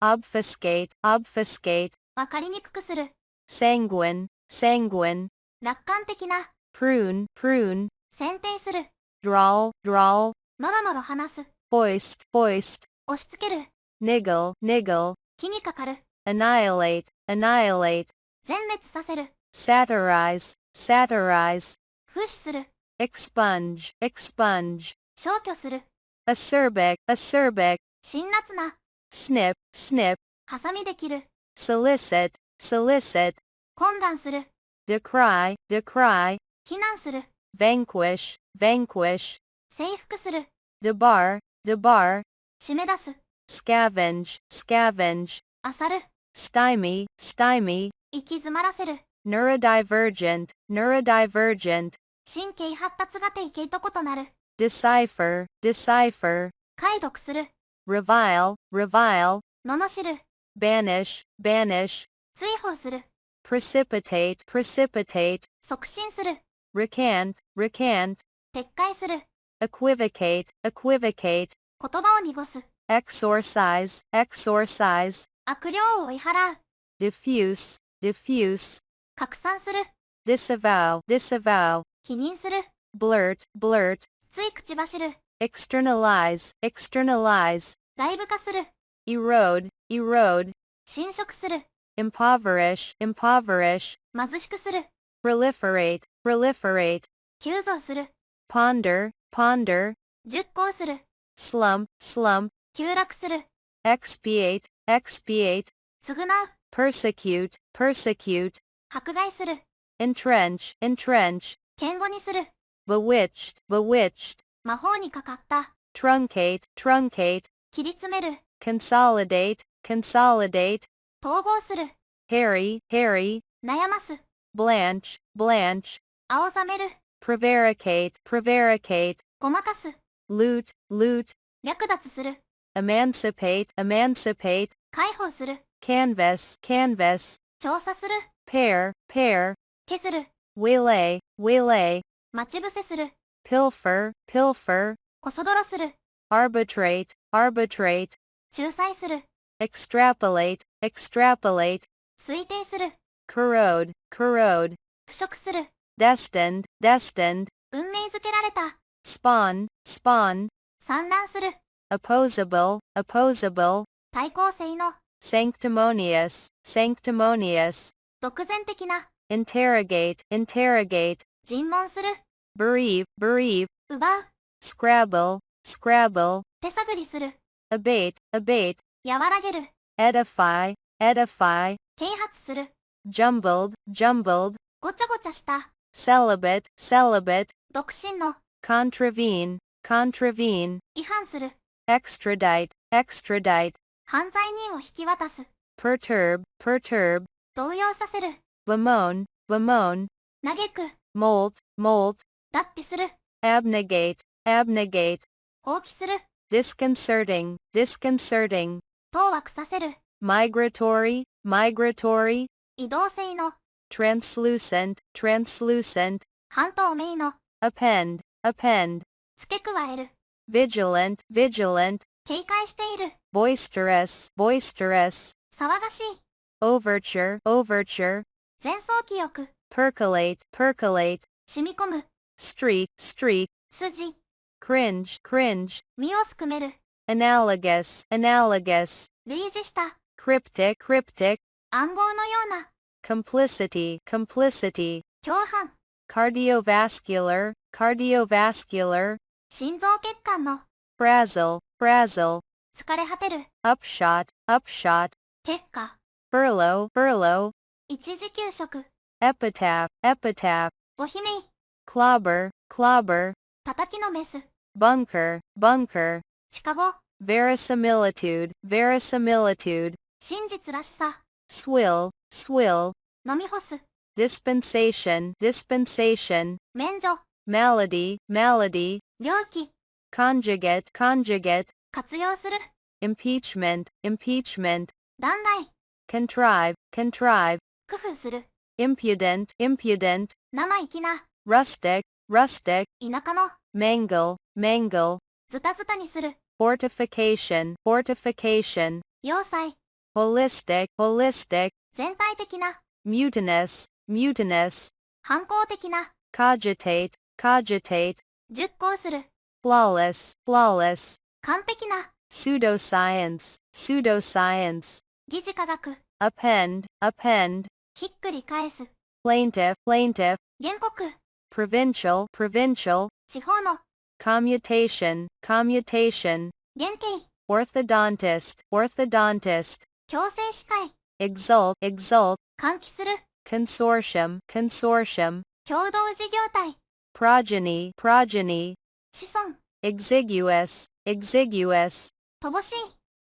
obfuscate, obfuscate, わかりにくくする、 sanguine, sanguine, 楽観的な、 prune, prune, 選定する、 drawl, drawl, のろのろ話す、 foist, foist, 押し付ける、 niggle, niggle, 気にかかる、 annihilate, annihilate, 全滅させる、 satirize, satirize, 風刺する、 expunge, expunge, 消去する、 acerbic, acerbic, 辛辣な、 snip, snip, ハサミで切る、 solicit, solicit, 懇願する、 decry, decry, 非難する、 vanquish, vanquish, 征服する、 debar, debar, 締め出す、 scavenge, scavenge, 漁る、 stymie, stymie, 行き詰まらせる、 neurodivergent, neurodivergent, 神経発達が定型と異なる、 decipher, decipher, 解読する、 revile, revile, 罵る、 banish, banish, 追放する、 precipitate, precipitate, 促進する、 recant, recant, 撤回する、 equivocate, equivocate, 言葉を濁す、 exorcise, exorcise, 悪霊を追い払う、 diffuse, diffuse, 拡散する、 disavow, disavow, 否認する、 blurt, blurt, つい口走る、 externalize, externalize, 外部化する、 erode, erode, 侵食する、 impoverish, impoverish, 貧しくする、 proliferate, proliferate, 急増する、 ponder, ponder, 熟考する、 slump, slump, 急落する、 expiate, expiate, 償う、persecute, persecute, 迫害する、entrench, entrench, 堅固にする、bewitched, bewitched, 魔法にかかった、truncate, truncate, 切り詰める、consolidate, consolidate, 統合する、harry, harry, 悩ます、blanch, blanch, 青ざめる、prevaricate, prevaricate, ごまかす、loot, loot, 略奪する、emancipate, emancipate, 解放する、canvas, canvas, 調査する、pair, pair, 削る、waylay, waylay, 待ち伏せする、pilfer, pilfer, こそ泥する、arbitrate, arbitrate, 仲裁する、extrapolate, extrapolate, 推定する、corrode, corrode, 腐食する、destined, destined, 運命づけられた、spawn, spawn, 散乱する、opposable, opposable, 対抗性の、sanctimonious, sanctimonious, 独善的な、interrogate, interrogate, 尋問する、bereave, bereave, 奪う、scrabble, scrabble, 手探りする、abate, abate, 和らげる、 edify, edify, 啓発する、jumbled, jumbled, ごちゃごちゃした、celibate, celibate, 独身の、contravene, contravene, 違反する、extradite, extradite, 犯罪人を引き渡す、perturb, perturb, 動揺させる、bemoan, bemoan, 嘆く、molt, molt, 脱皮する、abnegate, abnegate, 放棄する、disconcerting, disconcerting, 当惑させる、 migratory, migratory, 移動性の、translucent, translucent, 半透明の、append, append, 付け加える、 vigilant, vigilant, 警戒している、 boisterous, boisterous, 騒がしい、 overture, overture, 前奏記憶、 percolate, percolate, 染み込む、 streak, streak, 筋、 cringe, cringe, 身をすくめる、 analogous, analogous, 類似した、 cryptic, cryptic, 暗号のような、 complicity, complicity, 共犯、 cardiovascular, cardiovascular, 心臓血管の、 frazzle, frazzle, 疲れ果てる、 upshot, upshot, 結果、 furlough, furlough, 一時休職、 epitaph, epitaph, お姫、 clobber, clobber, 叩きのメス、 bunker, bunker, 近場、 verisimilitude, verisimilitude, 真実らしさ、 swill, swill, 飲み干す、 dispensation, dispensation, 免除、 malady, malady, 猟奇、 conjugate, conjugate, 活用する、 impeachment, impeachment, 断代、 contrive, contrive, 工夫する、 impudent, impudent, 生意気な、 rustic, rustic, 田舎の、 mangle, mangle, ズタズタにする、 fortification, fortification, 要塞、 holistic, holistic, 全体的な、 mutinous, mutinous, 反抗的な、 cogitate, cogitate, 熟考する、 flawless, flawless, 完璧な、 pseudoscience, pseudoscience, 疑似科学、 append, append, ひっくり返す、 plaintiff, plaintiff, 原告、 provincial, provincial, 地方の、 commutation, commutation, 原型、 orthodontist, orthodontist, 強制歯科医、 exult, exult, 喚起する、 consortium, consortium, 共同事業体、 progeny, progeny, 子孫、 exiguous, exiguous, 乏しい、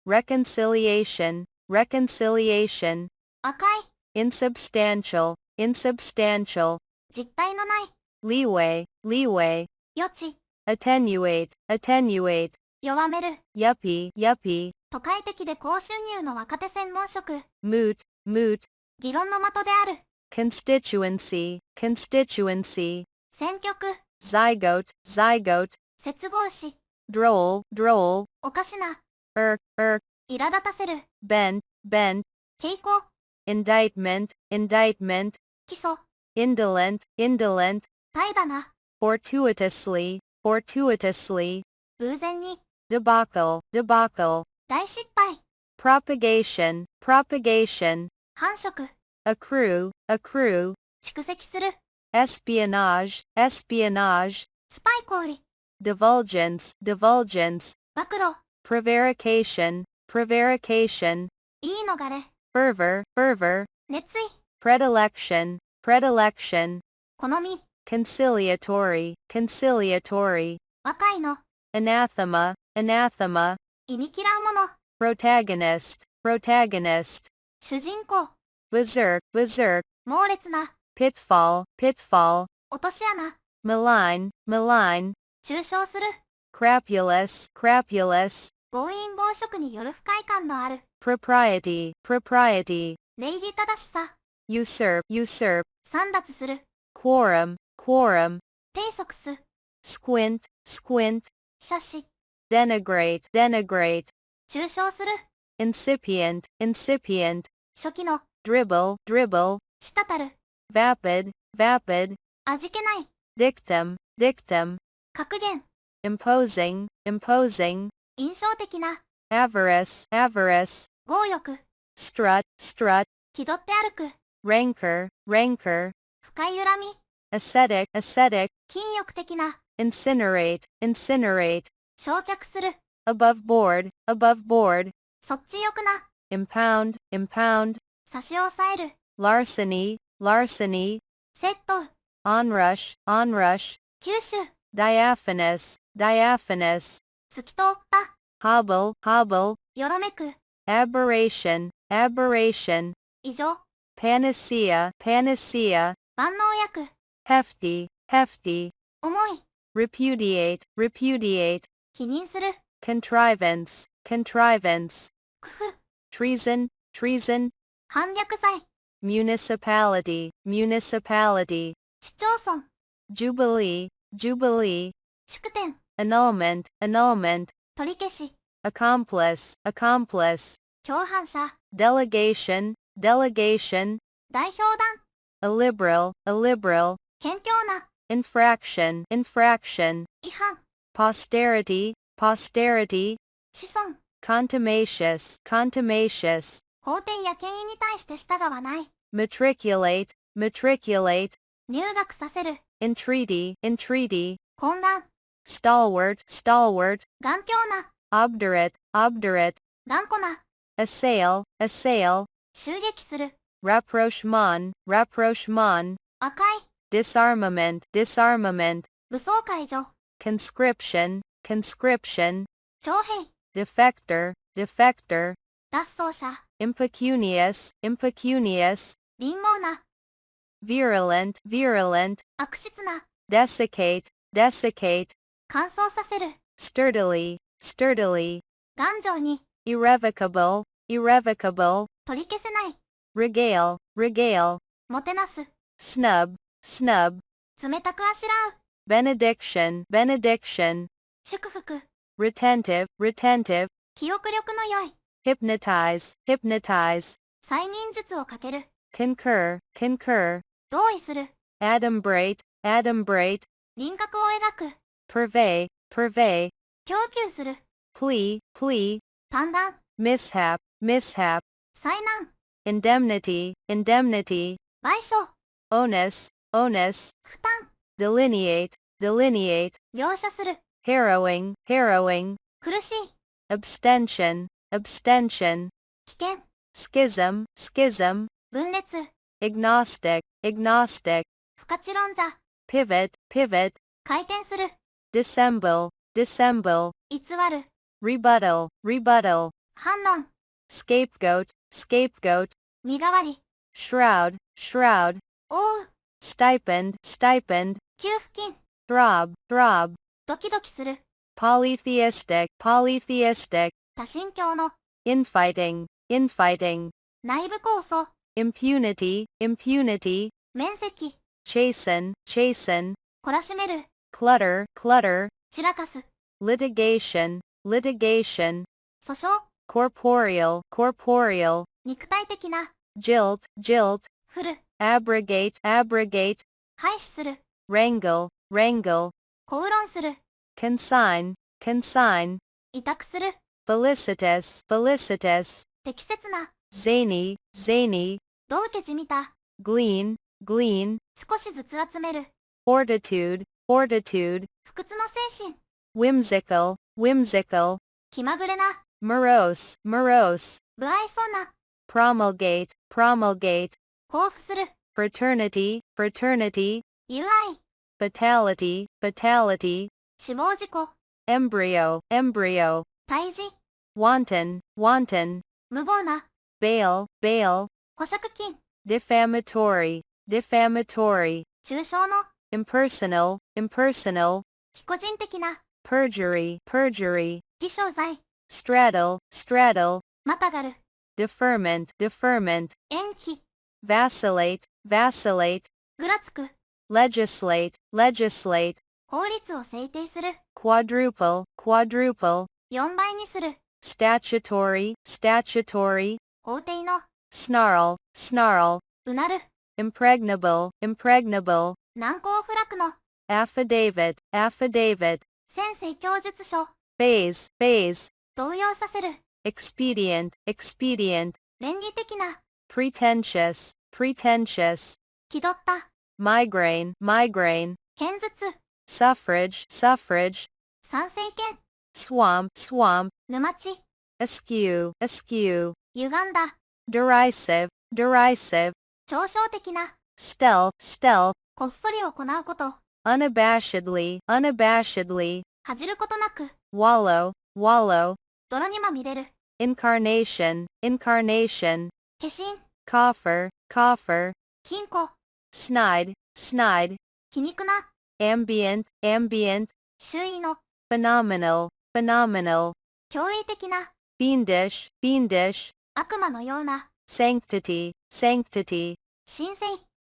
reconciliation, reconciliation, 赤い、 insubstantial, insubstantial, 実体のない、 leeway, leeway, 余地、 attenuate, attenuate, 弱める、 yuppie, yuppie, 都会的で高収入の若手専門職、 moot, moot, 議論の的である、 constituency, constituency, 選曲、 zygote, zygote, 接合詞、 droll, droll, おかしな、 irk, irk, 苛立たせる、 bent, bent, 傾向、 indictment, indictment, 起訴、 indolent, indolent, 怠惰な、 fortuitously, fortuitously, 偶然に、 debacle, debacle, 大失敗、 propagation, propagation, 繁殖、 accrue, accrue, 蓄積する、 espionage, espionage, スパイ行為、 divulgence, divulgence, 暴露、 prevarication, prevarication, 言い逃れ、fervor, fervor, 熱意、 predilection, predilection, 好み、 conciliatory, conciliatory, 若いの、 anathema, anathema, 忌み嫌うもの、 protagonist, protagonist, 主人公、 berserk, berserk, 猛烈な、 pitfall, pitfall, 落とし穴、 malign, malign, 中傷する、 crapulous, crapulous, 暴飲暴食による不快感のある、 propriety, propriety, 礼儀正しさ、 usurp, usurp, 簒奪する、 quorum, quorum, 低速す、 squint, squint, 斜視、 denigrate, denigrate, 中傷する、 incipient, incipient, 初期の、 dribble, dribble, 滴る、 vapid, vapid, 味気ない、 dictum, dictum, 格言、 imposing, imposing, 印象的な、 avarice, avarice, 強欲、 strut, strut, 気取って歩く、 rancor, rancor, 深い恨み、 ascetic, ascetic, 禁欲的な、 incinerate, incinerate, 焼却する、 above board, above board, そっちよくな、 impound, impound, 差し押さえる、 larceny, larceny, 窃盗、 onrush, onrush, 吸収、 diaphanous, diaphanous, 透き通った、 hobble, hobble, よろめく、 aberration, aberration, 異常、 panacea, panacea, 万能薬、 hefty, hefty, 重い、 repudiate, repudiate, 否認する、 contrivance, contrivance, 工夫、 treason, treason, 反逆罪、 municipality, municipality, 市町村、 jubilee, jubilee, 祝典、 annulment, annulment, 取り消し、 accomplice, accomplice, 共犯者、 delegation, delegation, 代表団、 illiberal, illiberal, 謙虚な、 infraction, infraction, 違反、 posterity, posterity, 子孫、 contumacious, contumacious, 法廷や権威に対して従わない、 matriculate, matriculate, 入学させる、 entreaty, entreaty, 混乱、 stalwart, stalwart, 頑強な、 obdurate, obdurate, 頑固な、 assail, assail, 襲撃する、 rapprochement, rapprochement, 赤い、 disarmament, disarmament, 武装解除、 conscription, conscription, 徴兵、 defector, defector, 脱走者、 impecunious, impecunious, 稟笈な、 virulent, virulent, 悪質な、 desiccate, desiccate, 乾燥させる、 sturdily, sturdily, 頑丈に、 irrevocable, irrevocable, 取り消せない、 regale, regale, もてなす、 snub, snub, 冷たくあしらう、 benediction, benediction, 祝福、 retentive, retentive, 記憶力の良い、 hypnotize, hypnotize, 催眠術をかける、 concur, concur, 同意する、 adumbrate, adumbrate, 輪郭を描く、 purvey, purvey, 供給する、 plea, plea, 短談、 mishap, mishap, 災難、 indemnity, indemnity, 賠償、 onus, onus, 負担、 delineate, delineate, 描写する、 harrowing, harrowing, 苦しい、 abstention, abstention, 危険、 schism, schism, 分裂、 agnostic, agnostic, 不可知論者、 pivot, pivot, 回転する、 dissemble, dissemble, 偽る、 rebuttal, rebuttal, 反論、 scapegoat, scapegoat, 身代わり、 shroud, shroud, 覆う、 stipend, stipend, 給付金、 throb, throb, ドキドキする、 polytheistic, polytheistic, 多神教の、 infighting, infighting, 内部構想、 impunity, impunity, 面積、 chasten, chasten, 懲らしめる、 clutter, clutter, 散らかす、 litigation, litigation, 訴訟、 corporeal, corporeal, 肉体的な、 jilt, jilt, 振る、 abrogate, abrogate, 廃止する、 wrangle, wrangle, 口論する、 consign, consign, 委託する、 felicitous, felicitous, 適切な、 zany, zany, どう受けじみた、 glean, glean, 少しずつ集める、 fortitude, fortitude, 不屈の精神、 whimsical, whimsical, 気まぐれな、 morose, morose, 不愛想な、promulgate, promulgate, 交付する、 fraternity, fraternity, 友愛、 fatality, fatality, 死亡事故、 embryo, embryo, 胎児、 wanton, wanton, 無謀な、 bail, bail, 保釈金、 defamatory, defamatory, 中傷の、 impersonal, impersonal, 非個人的な、 perjury, perjury, 偽証罪、 straddle, straddle, またがる、 deferment, deferment, 延期、 vacillate, vacillate, ぐらつく、 legislate, legislate, 法律を制定する、 quadruple, quadruple, 4倍にする、 statutory, statutory, 法定の、 snarl, snarl, うなる、 impregnable, impregnable, 難攻不落の、 affidavit, affidavit, 先生供述書、 phase, phase, 動揺させる、 expedient, expedient, 連理的な、 pretentious, pretentious, 気取った、 migraine, migraine, 偏頭痛、 suffrage, suffrage, 参政権、 swamp, swamp, 沼地、 askew, askew, 歪んだ、 derisive, derisive, 嘲笑的な、 stealth, stealth, こっそり行うこと、 unabashedly, unabashedly, 恥じることなく、 wallow, wallow, 泥にまみれる、 incarnation, incarnation, 化身、 coffer, coffer, 金庫、 snide, snide, 皮肉な、 ambient, ambient, 周囲の、 phenomenal, phenomenal, 驚異的な、 fiendish, fiendish, 悪魔のような、 sanctity, sanctity, 神聖、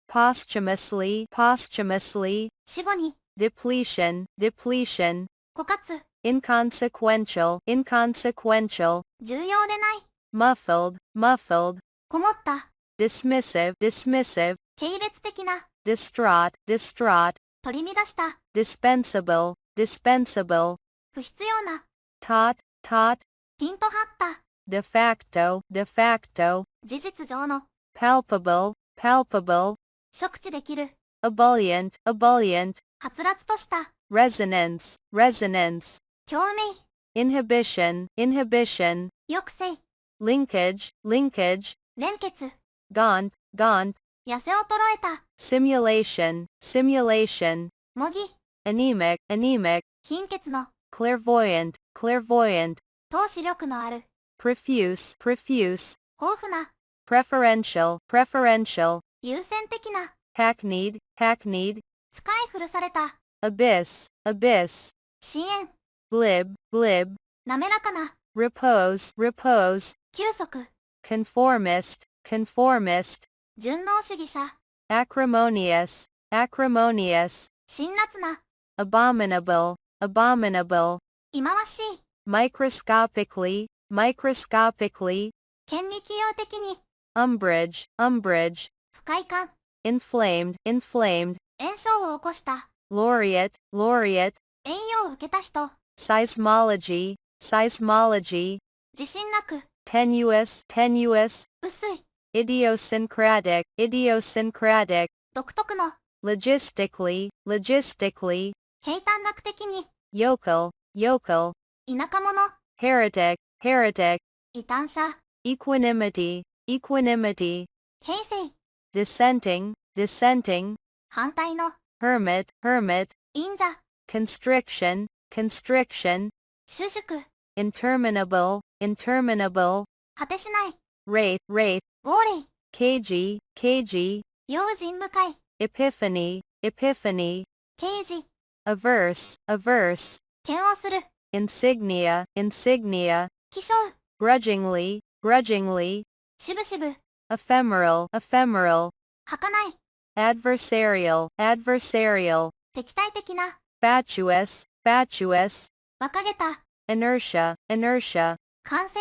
posthumously, posthumously, 死後に、 depletion, depletion, 枯渇、 inconsequential, inconsequential, 重要でない、 muffled, muffled, こもった、 dismissive, dismissive, 系列的な、 distraught, distraught, 取り乱した、 dispensable, dispensable, 不必要な、 taut, taut, ピンと張った、 de facto, de facto, 事実上の、 palpable, palpable, 触知できる、 ebullient, ebullient, はつらつとした、 resonance, resonance, 共鳴、 inhibition, inhibition, 抑制、 linkage, linkage, 連結、 gaunt, gaunt, 痩せ衰えた、 simulation, simulation, 模擬、 anemic, anemic, 貧血の、 clairvoyant, clairvoyant, 投資力のある、 profuse, profuse, 豊富な、 preferential, preferential, 優先的な、 hackneyed, hackneyed, 使い古された、 abyss, abyss, 支援、 glib, glib, 滑らかな、 repose, repose, 休息、 conformist, conformist, 順応主義者、 acrimonious, acrimonious, 辛辣な、 abominable, abominable, 忌まわしい、 microscopically, microscopically, 権利企業的に、 umbrage, umbrage, 不快感、 inflamed, inflamed, 炎症を起こした、 laureate, laureate, 栄養を受けた人、 seismology, seismology, 自信なく、 tenuous, tenuous, 薄い、 idiosyncratic, idiosyncratic, 独特の、 logistically, logistically, 平坦学的に、 yokel, yokel, 田舎者、 heretic, heretic, 異端者、 equanimity, equanimity, 平成、 dissenting, dissenting, 反対の、 hermit, hermit, 忍者、 constriction, constriction, 収縮、 interminable, interminable, 果てしない、 wraith, wraith, 亡霊、 cagey, cagey, 用心深い、 epiphany, epiphany, 刑事、 averse, averse, 嫌悪する、 insignia, insignia, 希少、 grudgingly, grudgingly, しぶしぶ、 ephemeral, ephemeral, 儚い、 adversarial, adversarial, 敵対的な、 fatuous, fatuous, 馬鹿げた、 inertia, inertia, 完成、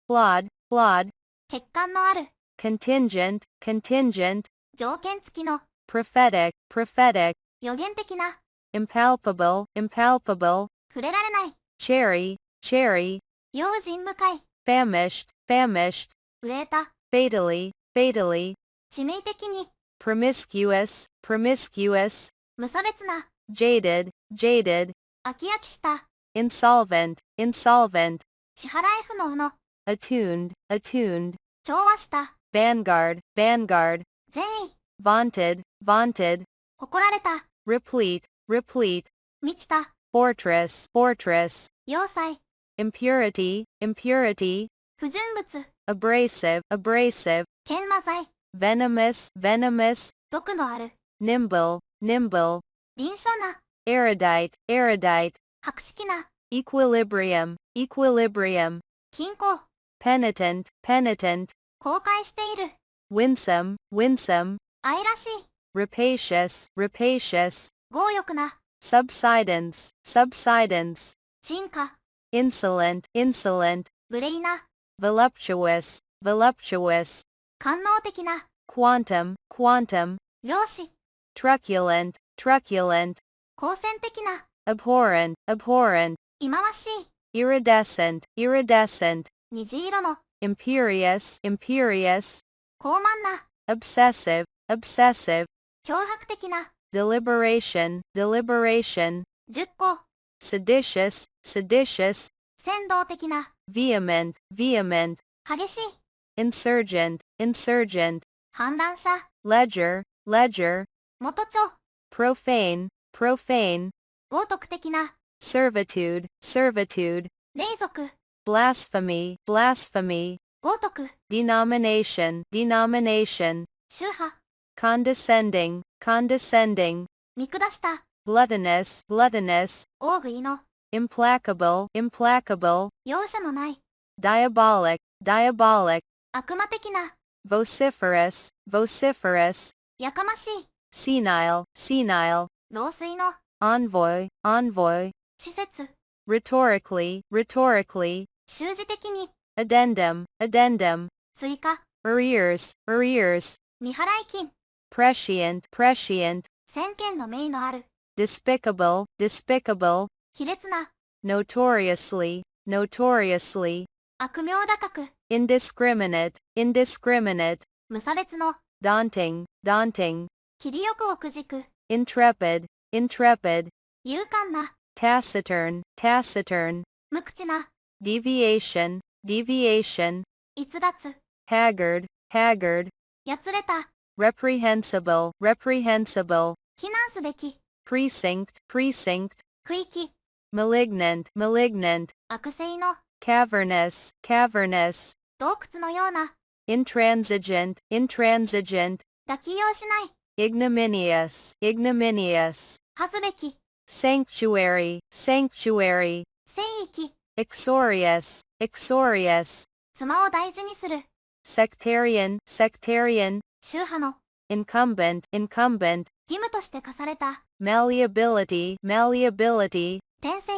flawed, flawed, 欠陥のある、 contingent, contingent, 条件付きの、 prophetic, prophetic, 予言的な、 impalpable, impalpable, 触れられない、 cherry, cherry, 用心深い、 famished, famished, 飢えた、 fatally, fatally, 致命的に、 promiscuous, promiscuous, 無差別な、 jaded, jaded, 飽き飽きした、 insolvent, insolvent, 支払い不能の、 attuned, attuned, 調和した、vanguard, vanguard, 善意、vaunted, vaunted, 誇られた、replete, replete, 満ちた、fortress, fortress, 要塞、impurity, impurity, 不純物、abrasive, abrasive, 研磨剤、venomous, venomous, 毒のある、nimble, nimble, 臨書な、erudite, erudite, 博識な、equilibrium, equilibrium, 均衡、penitent, penitent, 公開している、winsome, winsome, 愛らしい、rapacious, rapacious, 強欲な、subsidence, subsidence, 進化、insolent, insolent, 無礼な、voluptuous, voluptuous, 官能的な、quantum, quantum, 量子、truculent, truculent, 好戦的な、abhorrent, abhorrent, 忌まわしい、 iridescent, iridescent, 虹色の、imperious, imperious, 高慢な、obsessive, obsessive, 脅迫的な、deliberation, deliberation, 10個、seditious, seditious, 扇動的な、 vehement, vehement, 激しい、 insurgent, insurgent, 反乱者、 ledger, ledger, 元帳、 profane, profane, 豪徳的な、 servitude, servitude, 霊俗、 blasphemy, blasphemy, 豪徳、 denomination, denomination, 宗派、 condescending, condescending, 見下した、 gluttonous, gluttonous, 大食いの、 implacable, implacable, 容赦のない、 diabolic, diabolic, 悪魔的な、 vociferous, vociferous, やかましい、 senile, senile, 老衰の、 envoy, envoy, 施設、 rhetorically, rhetorically, 習字的に、 addendum, addendum, 追加、 arrears, arrears, 未払い金、 prescient, prescient, 先見の明のある、 despicable, despicable, 卑劣な、 notoriously, notoriously, 悪名高く、 indiscriminate, indiscriminate, 無差別の、 daunting, daunting, 切りよくをくじく、 intrepid, intrepid, 勇敢な、 taciturn, taciturn, 無口な、 deviation, deviation, 逸脱、 haggard, haggard, やつれた、 reprehensible, reprehensible, 非難すべき、 precinct, precinct, 区域、 malignant, malignant, 悪性の、 cavernous, cavernous, 洞窟のような、 intransigent, intransigent, 抱きようしない、 ignominious, ignominious, 恥ずべき、 sanctuary, sanctuary, 聖域、 exorious, exorious, 妻を大事にする、 sectarian, sectarian, 宗派の、 incumbent, incumbent, 義務として課された、 malleability, malleability, 転生、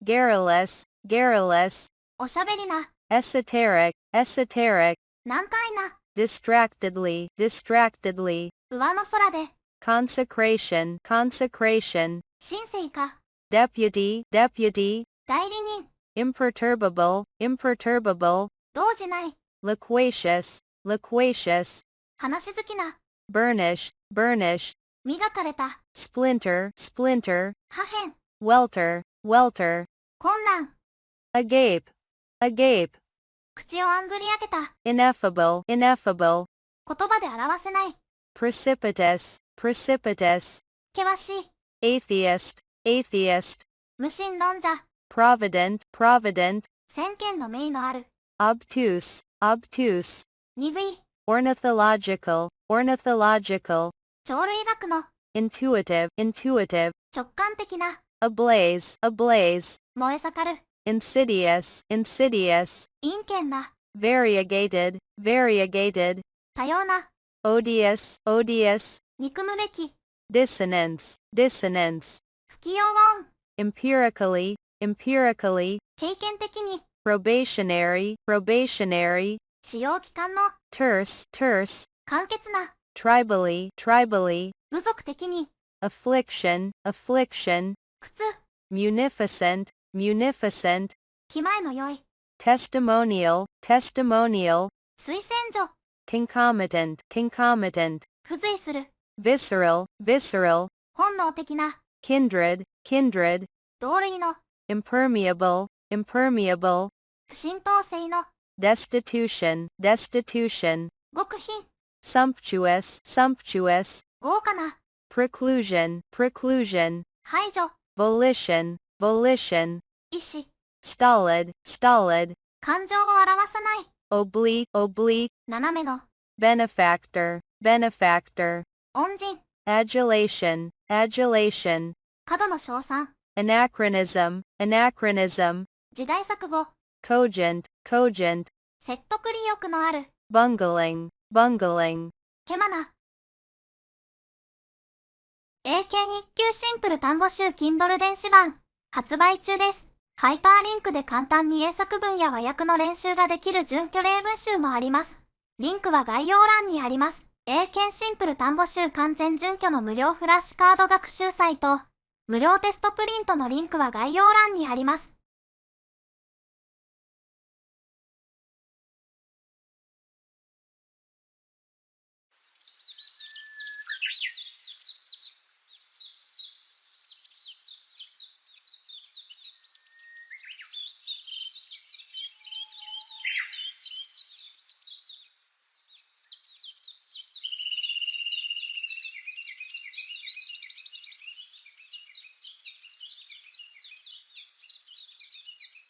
garrulous, garrulous, おしゃべりな、 esoteric, esoteric, 難解な、 distractedly, distractedly, 上の空で、 consecration, consecration, 神聖か、 deputy, deputy, 代理人、 imperturbable, imperturbable, 動じない、 loquacious, loquacious, 話好きな、 burnished, burnished, 磨かれた、 splinter, splinter, 破片、 welter, welter, 困難、 agape, agape, 口をあんぐり開けた、 ineffable, ineffable, 言葉で表せない、 precipitous, precipitous, 険しい、 atheist, atheist, 無神論者、 provident, provident, 先見の明のある、 obtuse, obtuse, 鈍い、 ornithological, ornithological, 鳥類学の、 intuitive, intuitive, 直感的な、 ablaze, ablaze, 燃え盛る、 insidious, insidious, 陰険な、 variegated, variegated, 多様な、 odious, odious, 憎むべき、 dissonance, dissonance, 不器用音、 empirically, empirically, 経験的に、 probationary, probationary, 使用期間の、 terse, terse, 簡潔な、 tribally, tribally, 部族的に、 affliction, affliction, 苦痛、 munificent, munificent, 気前の良い、 testimonial, testimonial, 推薦所、 concomitant, concomitant, 付随する、 visceral, visceral, 本能的な、 kindred, kindred, 同類の、 impermeable, impermeable, 不浸透性の、destitution, destitution, 極貧、 sumptuous, sumptuous, 豪華な、 preclusion, preclusion, 排除、 volition, volition, 意思、 stolid, stolid, 感情を表さない、 oblique, oblique, 斜めの、 benefactor, benefactor, 恩人、 adulation, adulation, 過度の称賛、 anachronism, anachronism, 時代錯誤、 cogent, cogent, 説得力欲のある、 bungling, bungling. けまな。英検1級シンプル単語集 Kindle 電子版、発売中です。ハイパーリンクで簡単に英作文や和訳の練習ができる準拠例文集もあります。リンクは概要欄にあります。英検シンプル単語集完全準拠の無料フラッシュカード学習サイト、無料テストプリントのリンクは概要欄にあります。